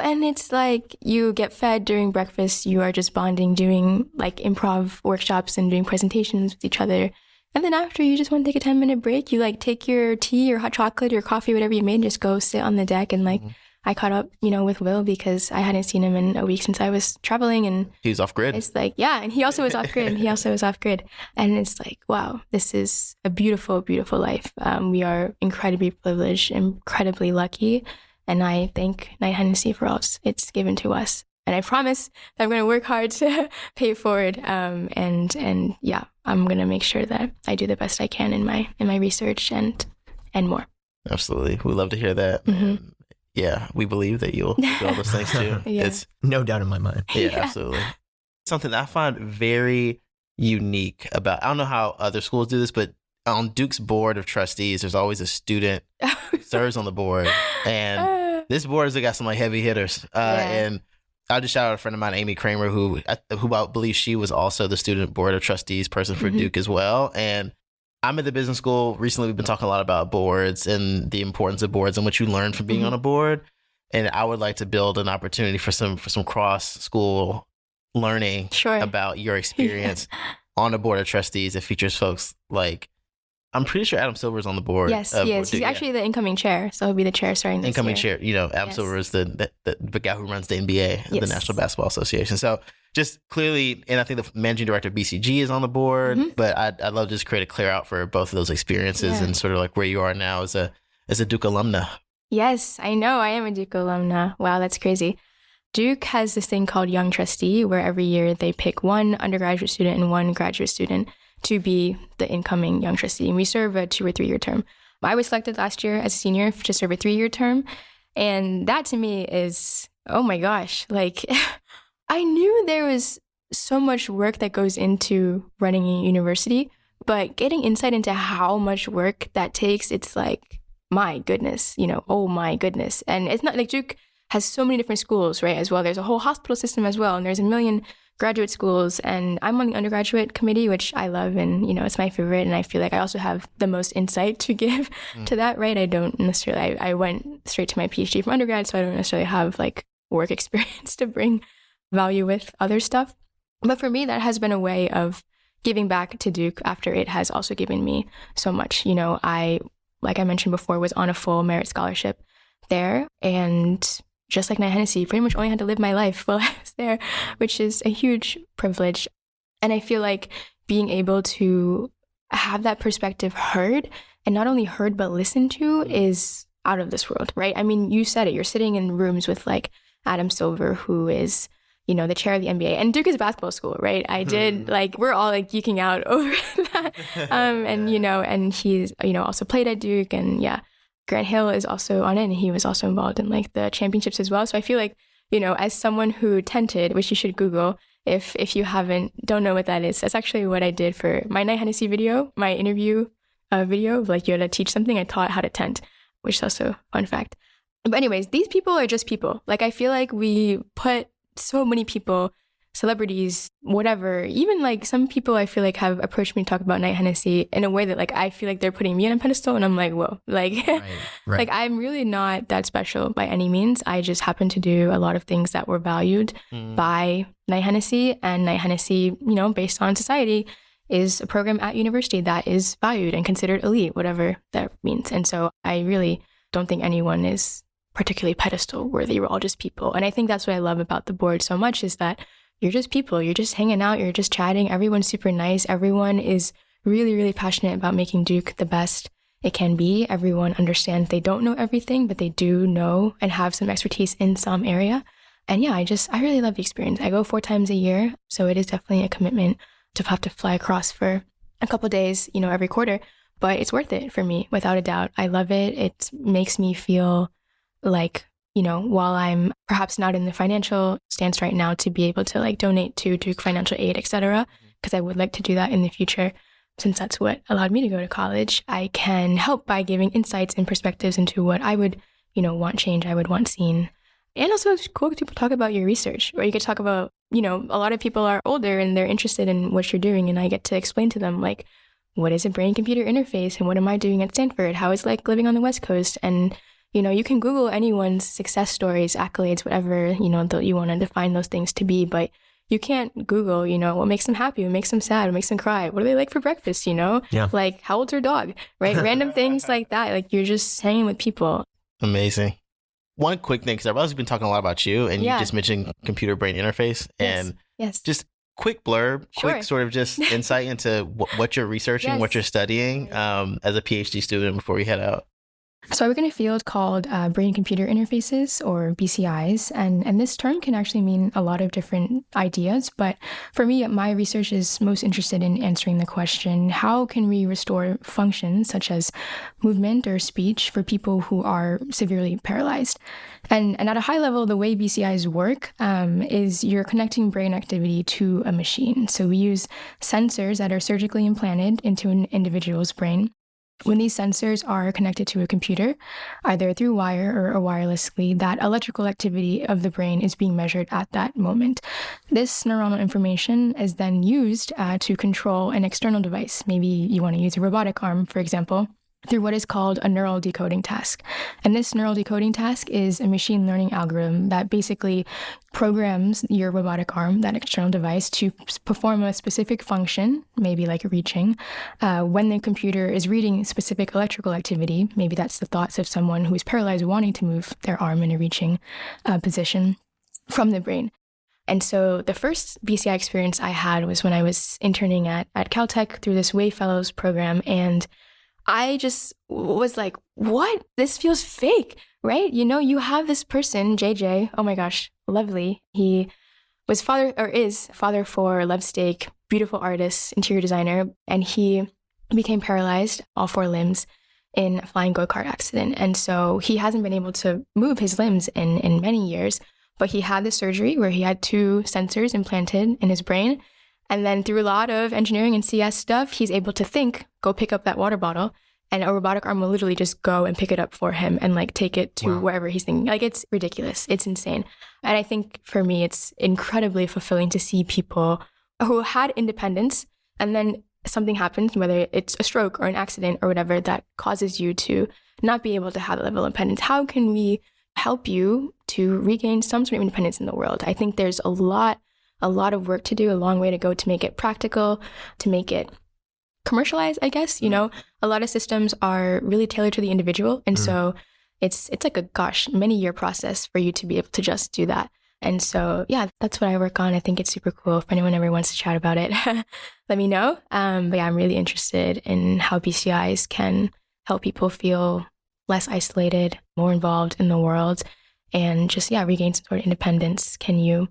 And it's like you get fed during breakfast. You are just bonding, doing like improv workshops and doing presentations with each other. And then after, you just want to take a 10-minute break. You like take your tea, your hot chocolate, your coffee, whatever you made, and just go sit on the deck and like I caught up, with Will because I hadn't seen him in a week since I was traveling, and he was off grid. It's like, and he also was off grid. And it's like, wow, this is a beautiful, beautiful life. We are incredibly privileged, incredibly lucky. And I thank Knight-Hennessy for all it's given to us. And I promise that I'm going to work hard to pay it forward. I'm going to make sure that I do the best I can in my research and more. Absolutely. We love to hear that. Yeah, we believe that you'll do all those things too. It's no doubt in my mind. Yeah, absolutely. Something that I find very unique about, I don't know how other schools do this, but on Duke's board of trustees, there's always a student who serves on the board. And this board has got some like heavy hitters. And I'll just shout out a friend of mine, Amy Kramer, who I believe she was also the student board of trustees person for Duke as well. And I'm at the business school. Recently, we've been talking a lot about boards and the importance of boards and what you learn from being on a board. And I would like to build an opportunity for some cross school learning about your experience on a board of trustees that features folks like I'm pretty sure Adam Silver's on the board. Yes, he is. He's actually the incoming chair, so he'll be the chair starting this incoming year. chair. Adam Silver is the guy who runs the NBA, the National Basketball Association. So just clearly, and I think the managing director of BCG is on the board. But I'd love to just create a clear out for both of those experiences and sort of like where you are now as a Duke alumna. Yes, I know. I am a Duke alumna. Wow, that's crazy. Duke has this thing called Young Trustee, where every year they pick one undergraduate student and one graduate student to be the incoming Young Trustee. And we serve a 2 or 3 year term. I was selected last year as a senior to serve a 3 year term. And that to me is, oh my gosh, like I knew there was so much work that goes into running a university, but getting insight into how much work that takes, it's like, my goodness, oh my goodness. And it's not like Duke has so many different schools, right, as well. There's a whole hospital system as well. And there's a million graduate schools. And I'm on the undergraduate committee, which I love. And, it's my favorite. And I feel like I also have the most insight to give to that, right? I don't necessarily, I went straight to my PhD from undergrad, so I don't necessarily have like work experience to bring value with other stuff. But for me, that has been a way of giving back to Duke after it has also given me so much. Like I mentioned before, was on a full merit scholarship there. And just like Knight-Hennessy, pretty much only had to live my life while I was there, which is a huge privilege. And I feel like being able to have that perspective heard, and not only heard, but listened to, is out of this world, right? I mean, you said it. You're sitting in rooms with like Adam Silver, who is the chair of the NBA, and Duke is a basketball school, right? I did we're all like geeking out over that. And he's, also played at Duke, and Grant Hill is also on it, and he was also involved in like the championships as well. So I feel like, as someone who tented, which you should Google if you don't know what that is, that's actually what I did for my Knight-Hennessy video, my interview video of like you had to teach something. I taught how to tent, which is also a fun fact. But anyways, these people are just people. Like I feel like we put so many people, celebrities, whatever, even like some people I feel like have approached me to talk about Knight-Hennessy in a way that like I feel like they're putting me on a pedestal, and I'm like, whoa, like, right. Like I'm really not that special by any means. I just happen to do a lot of things that were valued by Knight-Hennessy, and Knight-Hennessy, based on society, is a program at university that is valued and considered elite, whatever that means. And so I really don't think anyone is particularly pedestal worthy. We're all just people. And I think that's what I love about the board so much, is that you're just people. You're just hanging out. You're just chatting. Everyone's super nice. Everyone is really, really passionate about making Duke the best it can be. Everyone understands they don't know everything, but they do know and have some expertise in some area. And I really love the experience. I go 4 times a year, so it is definitely a commitment to have to fly across for a couple days, every quarter. But it's worth it for me, without a doubt. I love it. It makes me feel like, while I'm perhaps not in the financial stance right now to be able to like donate to Duke financial aid, etc., because I would like to do that in the future, since that's what allowed me to go to college, I can help by giving insights and perspectives into what I would, want change, I would want seen. And also it's cool to talk about your research, or you get to talk about, a lot of people are older and they're interested in what you're doing, and I get to explain to them like, what is a brain-computer interface, and what am I doing at Stanford? How is like living on the West Coast? And you can Google anyone's success stories, accolades, whatever, you want to define those things to be, but you can't Google, what makes them happy, what makes them sad, what makes them cry, what do they like for breakfast, like how old's their dog, right? Random things like that. Like you're just hanging with people. Amazing. One quick thing, because I've also been talking a lot about you, and you just mentioned computer brain interface, and just quick blurb, quick sort of just insight into what you're researching, what you're studying as a PhD student before we head out. So I work in a field called brain-computer interfaces, or BCIs, and this term can actually mean a lot of different ideas, but for me, my research is most interested in answering the question, how can we restore functions such as movement or speech for people who are severely paralyzed? And at a high level, the way BCIs work is you're connecting brain activity to a machine. So we use sensors that are surgically implanted into an individual's brain. When these sensors are connected to a computer, either through wire or wirelessly, that electrical activity of the brain is being measured at that moment. This neuronal information is then used to control an external device. Maybe you want to use a robotic arm, for example. through what is called a neural decoding task. And this neural decoding task is a machine learning algorithm that basically programs your robotic arm, that external device, to perform a specific function, maybe like reaching, when the computer is reading specific electrical activity. Maybe that's the thoughts of someone who is paralyzed wanting to move their arm in a reaching position from the brain. And so the first BCI experience I had was when I was interning at Caltech through this Way Fellows program. And I just was like, what? This feels fake, right? You know, you have this person, JJ, oh my gosh, lovely. He was is father for Lev Steak, beautiful artist, interior designer, and he became paralyzed, all 4 limbs, in a flying go-kart accident. And so he hasn't been able to move his limbs in many years, but he had this surgery where he had 2 sensors implanted in his brain. And then through a lot of engineering and CS stuff, he's able to think, go pick up that water bottle, and a robotic arm will literally just go and pick it up for him and like take it to wherever he's thinking. Like, it's ridiculous. It's insane. And I think for me, it's incredibly fulfilling to see people who had independence and then something happens, whether it's a stroke or an accident or whatever, that causes you to not be able to have that level of independence. How can we help you to regain some sort of independence in the world? I think there's a lot of work to do, a long way to go to make it practical, to make it commercialized, I guess. You know, a lot of systems are really tailored to the individual. And so it's like a, many year process for you to be able to just do that. And so, yeah, that's what I work on. I think it's super cool. If anyone ever wants to chat about it, let me know. But yeah, I'm really interested in how BCIs can help people feel less isolated, more involved in the world, and just, regain some sort of independence. Can you,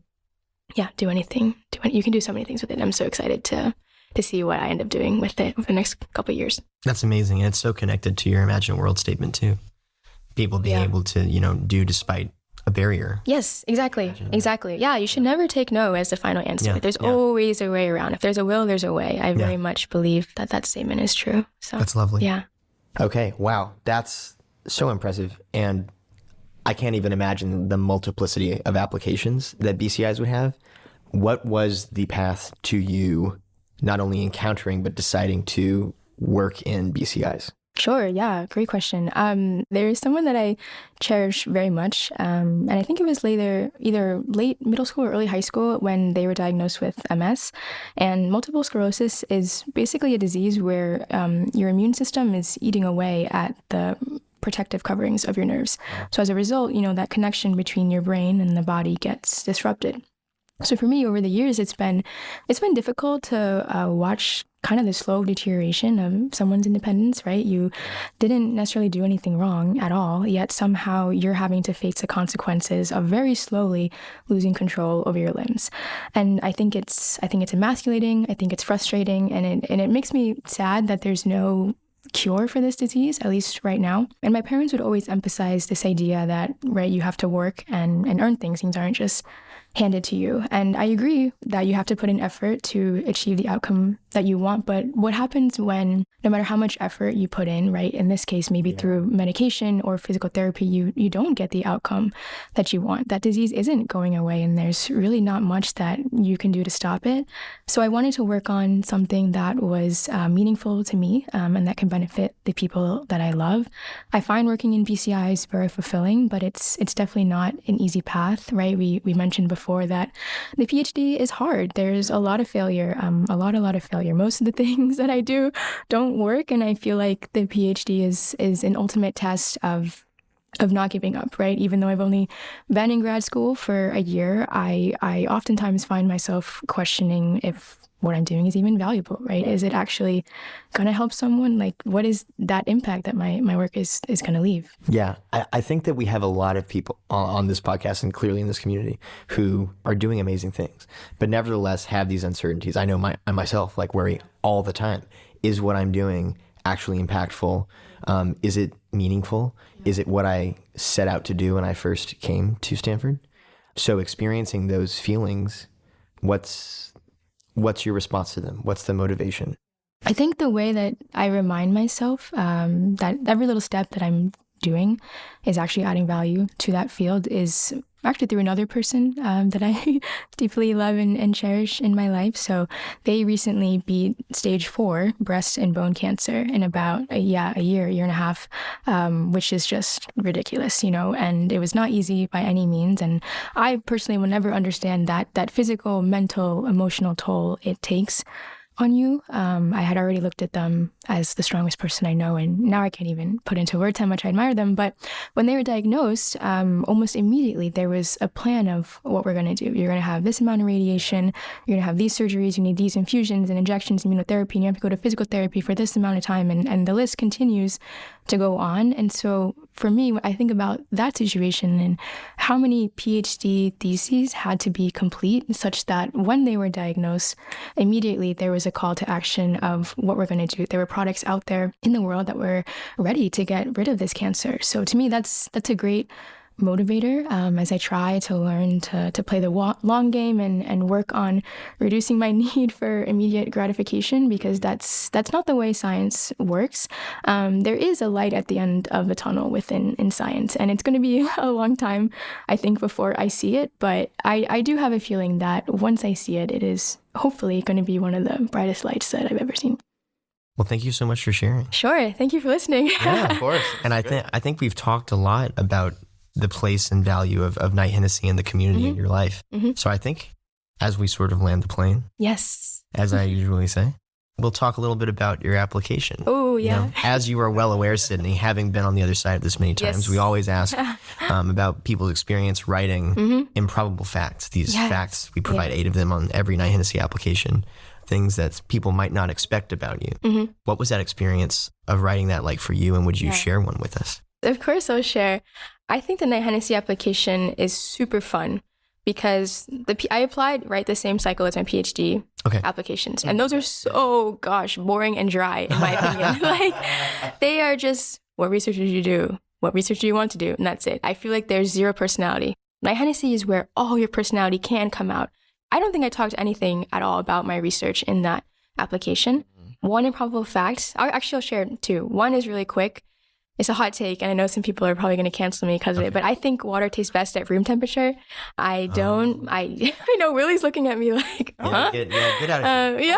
do anything? You can do so many things with it. I'm so excited to see what I end up doing with it over the next couple of years. That's amazing. And it's so connected to your Imagine a World statement too. People being able to, do despite a barrier. Yes, exactly. Exactly. Yeah, you should never take no as the final answer. Yeah, there's always a way around. If there's a will, there's a way. I very much believe that statement is true. So that's lovely. Yeah. Okay. Wow. That's so impressive. And I can't even imagine the multiplicity of applications that BCIs would have. What was the path to you not only encountering, but deciding to work in BCIs? Sure. Yeah. Great question. There's someone that I cherish very much. And I think it was either late middle school or early high school when they were diagnosed with MS. And multiple sclerosis is basically a disease where your immune system is eating away at the protective coverings of your nerves. So as a result, that connection between your brain and the body gets disrupted. So for me, over the years, it's been difficult to watch kind of the slow deterioration of someone's independence, right? You didn't necessarily do anything wrong at all, yet somehow you're having to face the consequences of very slowly losing control over your limbs. And I think it's emasculating. I think it's frustrating, and it makes me sad that there's no cure for this disease, at least right now. And my parents would always emphasize this idea that, right, you have to work and earn things. Things aren't just handed to you. And I agree that you have to put in effort to achieve the outcome that you want. But what happens when, no matter how much effort you put in, right, in this case, maybe through medication or physical therapy, you don't get the outcome that you want? That disease isn't going away, and there's really not much that you can do to stop it. So I wanted to work on something that was meaningful to me and that can benefit the people that I love. I find working in BCIs very fulfilling, but it's definitely not an easy path, right? We mentioned before that the PhD is hard. There's a lot of failure, a lot of failure. Most of the things that I do don't work, and I feel like the PhD is an ultimate test of not giving up, right? Even though I've only been in grad school for a year, I oftentimes find myself questioning if what I'm doing is even valuable, right? Is it actually going to help someone? Like, what is that impact that my work is going to leave? Yeah, I think that we have a lot of people on this podcast and clearly in this community who are doing amazing things, but nevertheless have these uncertainties. I know I myself worry all the time. Is what I'm doing actually impactful? Is it meaningful? Is it what I set out to do when I first came to Stanford? So experiencing those feelings, what's your response to them? What's the motivation? I think the way that I remind myself that every little step that I'm doing is actually adding value to that field is actually through another person that I deeply love and cherish in my life. So they recently beat stage 4 breast and bone cancer in about a year and a half, which is just ridiculous, and it was not easy by any means. And I personally will never understand that physical, mental, emotional toll it takes on you. I had already looked at them as the strongest person I know, and now I can't even put into words how much I admire them. But when they were diagnosed, almost immediately there was a plan of what we're going to do. You're going to have this amount of radiation, you're going to have these surgeries, you need these infusions and injections, immunotherapy, and you have to go to physical therapy for this amount of time, and the list continues to go on. And so for me, I think about that situation and how many PhD theses had to be complete such that when they were diagnosed, immediately there was a call to action of what we're going to do. There were products out there in the world that were ready to get rid of this cancer. So to me, that's a great motivator as I try to learn to play the long game and work on reducing my need for immediate gratification, because that's not the way science works. There is a light at the end of the tunnel in science, and it's going to be a long time, I think, before I see it. But I do have a feeling that once I see it, it is hopefully going to be one of the brightest lights that I've ever seen. Well, thank you so much for sharing. Sure. Thank you for listening. Yeah, of course. And I think we've talked a lot about the place and value of Knight-Hennessy and the community in your life. So I think as we sort of land the plane, yes, as I usually say, we'll talk a little bit about your application. Oh, yeah. As you are well aware, Sydney, having been on the other side of this many times, we always ask about people's experience writing improbable facts. These facts, we provide 8 of them on every Knight-Hennessy application, things that people might not expect about you. What was that experience of writing that like for you, and would you share one with us? Of course, I'll share. I think the Knight-Hennessy application is super fun because I applied the same cycle as my PhD applications, and those are so boring and dry in my opinion. They are just, what research did you do? What research do you want to do? And that's it. I feel like there's zero personality. Knight-Hennessy is where all your personality can come out. I don't think I talked anything at all about my research in that application. One improbable fact, I'll share 2. One is really quick. It's a hot take, and I know some people are probably going to cancel me because of it, but I think water tastes best at room temperature. I don't. I know Willie's looking at me like, huh? Get out of here.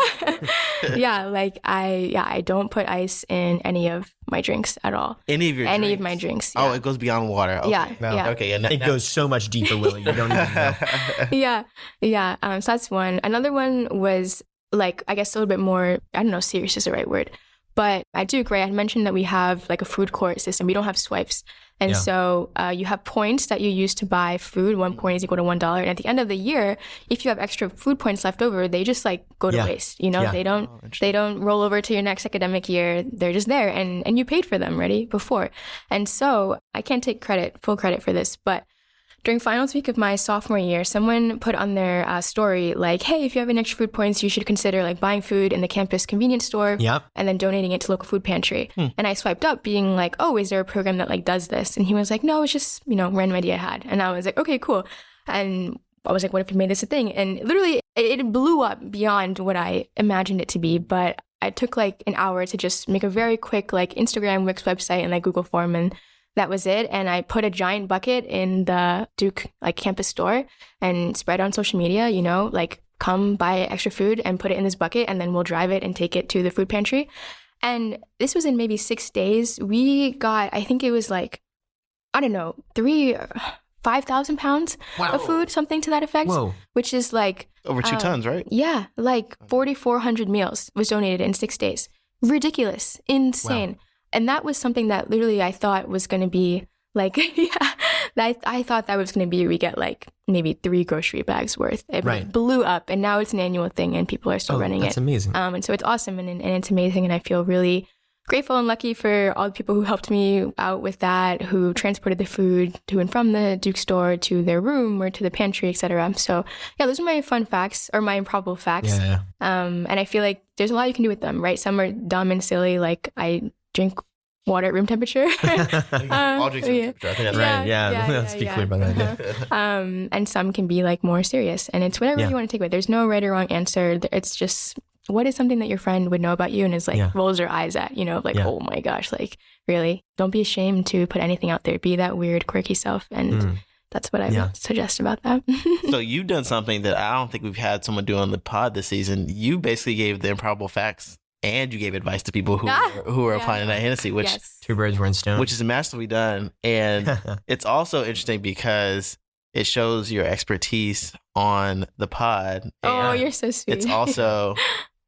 I don't put ice in any of my drinks at all. Any of your Any drinks? of my drinks. Oh, it goes beyond water. Okay. Yeah. Okay. It goes so much deeper, Willie. You don't even know. So that's one. Another one was I guess a little bit more, I don't know, serious is the right word. But at Duke, I had mentioned that we have a food court system. We don't have swipes. And so you have points that you use to buy food. 1 point is equal to $1. And at the end of the year, if you have extra food points left over, they just go to waste. They don't roll over to your next academic year. They're just there, and you paid for them before. And so I can't take full credit for this, but during finals week of my sophomore year, someone put on their story hey, if you have any extra food points, you should consider buying food in the campus convenience store and then donating it to local food pantry. And I swiped up being oh, is there a program that does this? And he was like, no, it's just, random idea I had. And I was like, okay, cool. And I was like, what if we made this a thing? And literally it blew up beyond what I imagined it to be. But I took an hour to just make a very quick Instagram, Wix website and Google form, and that was it. And I put a giant bucket in the Duke campus store and spread on social media, come buy extra food and put it in this bucket, and then we'll drive it and take it to the food pantry. And this was in maybe 6 days. We got, I think it was 5,000 pounds of food, something to that effect. Whoa. Which is over 2 tons, right? Yeah, 4,400 meals was donated in 6 days. Ridiculous, insane. Wow. And that was something that literally I thought was going to be I thought that was going to be, we get maybe 3 grocery bags worth. It blew up, and now it's an annual thing and people are still running it. That's amazing. And so it's awesome and it's amazing. And I feel really grateful and lucky for all the people who helped me out with that, who transported the food to and from the Duke store to their room or to the pantry, etc. So those are my fun facts, or my improbable facts. Yeah. And I feel like there's a lot you can do with them, right? Some are dumb and silly, I drink water at room temperature. All drinks room temperature. I think that's right. Yeah. Let's be clear about that. And some can be more serious, and it's whatever you want to take with. There's no right or wrong answer. It's just, what is something that your friend would know about you and is rolls her eyes at, oh my gosh, really? Don't be ashamed to put anything out there. Be that weird, quirky self, and that's what I would suggest about that. So you've done something that I don't think we've had someone do on the pod this season. You basically gave the improbable facts and you gave advice to people who are applying to Knight-Hennessy, which two birds, one stone, which is masterfully done. And it's also interesting because it shows your expertise on the pod. Oh, you're so sweet. It's also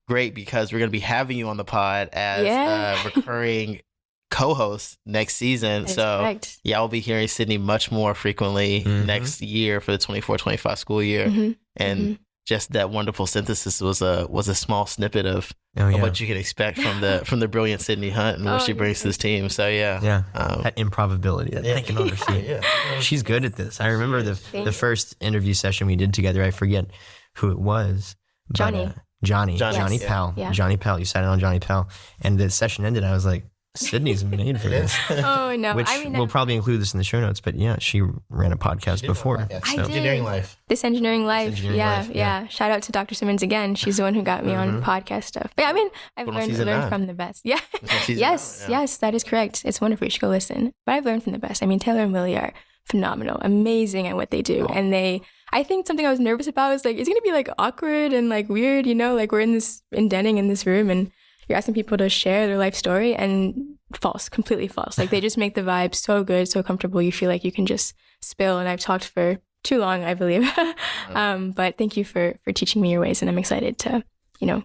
great because we're going to be having you on the pod as a recurring co-host next season. So correct. I'll be hearing Sydney much more frequently next year for the 24-25 school year. And just that wonderful synthesis was a small snippet of what you can expect from the brilliant Sydney Hunt and what she brings to this team. So that improbability, that thinking on her feet. She's good at this. I remember the first interview session we did together. I forget who it was. Johnny Pell. Yeah. Johnny Pell. You sat in on Johnny Pell, and the session ended. I was like, Sydney's made for this. Oh no! Which we'll probably include this in the show notes. But she ran a podcast before. I did. Engineering Life. This Engineering Life. Yeah. Shout out to Dr. Simmons again. She's the one who got me on podcast stuff. But I've learned from the best. Yeah. Yes, that is correct. It's wonderful. You should go listen. But I've learned from the best. Taylor and Willie are phenomenal, amazing at what they do, and I think something I was nervous about was it's gonna be awkward and weird, we're in Denning in this room and you're asking people to share their life story, and completely false. They just make the vibe so good, so comfortable. You feel like you can just spill, and I've talked for too long, I believe. But thank you for teaching me your ways, and I'm excited to,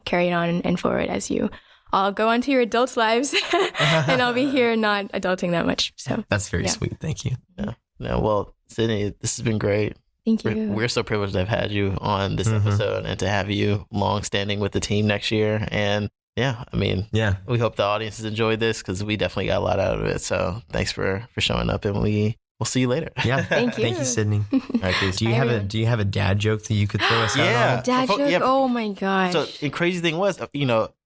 carry it on and forward as you all go on to your adult lives, and I'll be here not adulting that much. So that's very sweet. Thank you. Yeah. Well, Sydney, this has been great. Thank you. We're so privileged to have had you on this episode and to have you long standing with the team next year. And we hope the audience has enjoyed this because we definitely got a lot out of it. So thanks for showing up, and we'll see you later. Yeah. Thank you. Thank you, Sydney. All right, please. Do you have a dad joke that you could throw us out on? Dad joke? Oh my gosh. So the crazy thing was,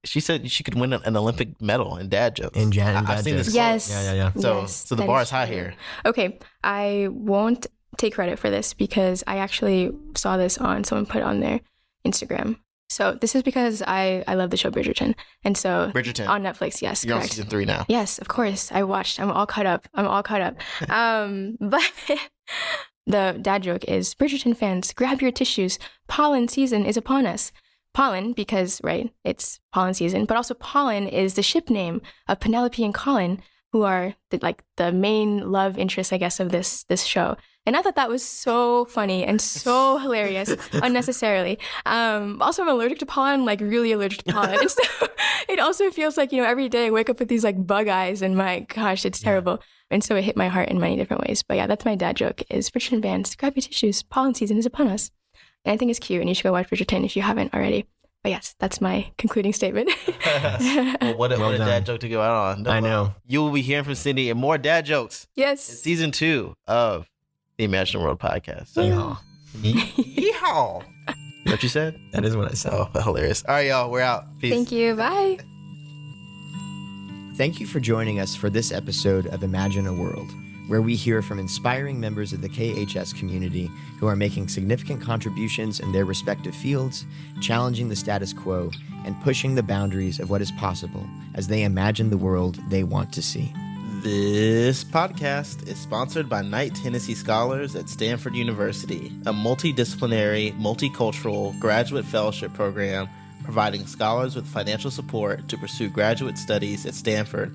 she said she could win an Olympic medal in dad jokes. I've seen this. Yes. Yeah. So the bar is high here. Okay. I won't take credit for this because I actually saw this on someone put on their Instagram. So this is because I love the show Bridgerton. And so Bridgerton on Netflix, yes, You're correct. on season 3 now. Yes, of course. I watched. I'm all caught up. But the dad joke is, Bridgerton fans, grab your tissues. Pollen season is upon us. Pollen, because, it's pollen season, but also Pollen is the ship name of Penelope and Colin, who are the main love interests, I guess, of this show. And I thought that was so funny and so hilarious, unnecessarily. Also, I'm allergic to pollen, really allergic to pollen. And so it also feels like, every day I wake up with these bug eyes and my gosh, it's terrible. And so it hit my heart in many different ways. But that's my dad joke is Bridgerton fans, grab your tissues, pollen season is upon us. And I think it's cute and you should go watch Bridgerton if you haven't already. But yes, that's my concluding statement. Well, what a dad joke to go out on. I know. You will be hearing from Sydney and more dad jokes. Yes. In season 2 of the Imagine World podcast. So, yeehaw. What you said? That is what I said. Oh, hilarious. All right, y'all. We're out. Peace. Thank you. Bye. Thank you for joining us for this episode of Imagine a World, where we hear from inspiring members of the KHS community who are making significant contributions in their respective fields, challenging the status quo, and pushing the boundaries of what is possible as they imagine the world they want to see. This podcast is sponsored by Knight-Hennessy Scholars at Stanford University, a multidisciplinary, multicultural graduate fellowship program providing scholars with financial support to pursue graduate studies at Stanford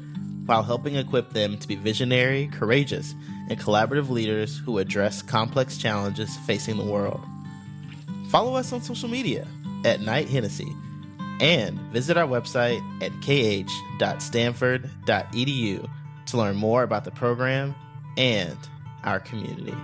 while helping equip them to be visionary, courageous, and collaborative leaders who address complex challenges facing the world. Follow us on social media at Knight-Hennessy and visit our website at kh.stanford.edu to learn more about the program and our community.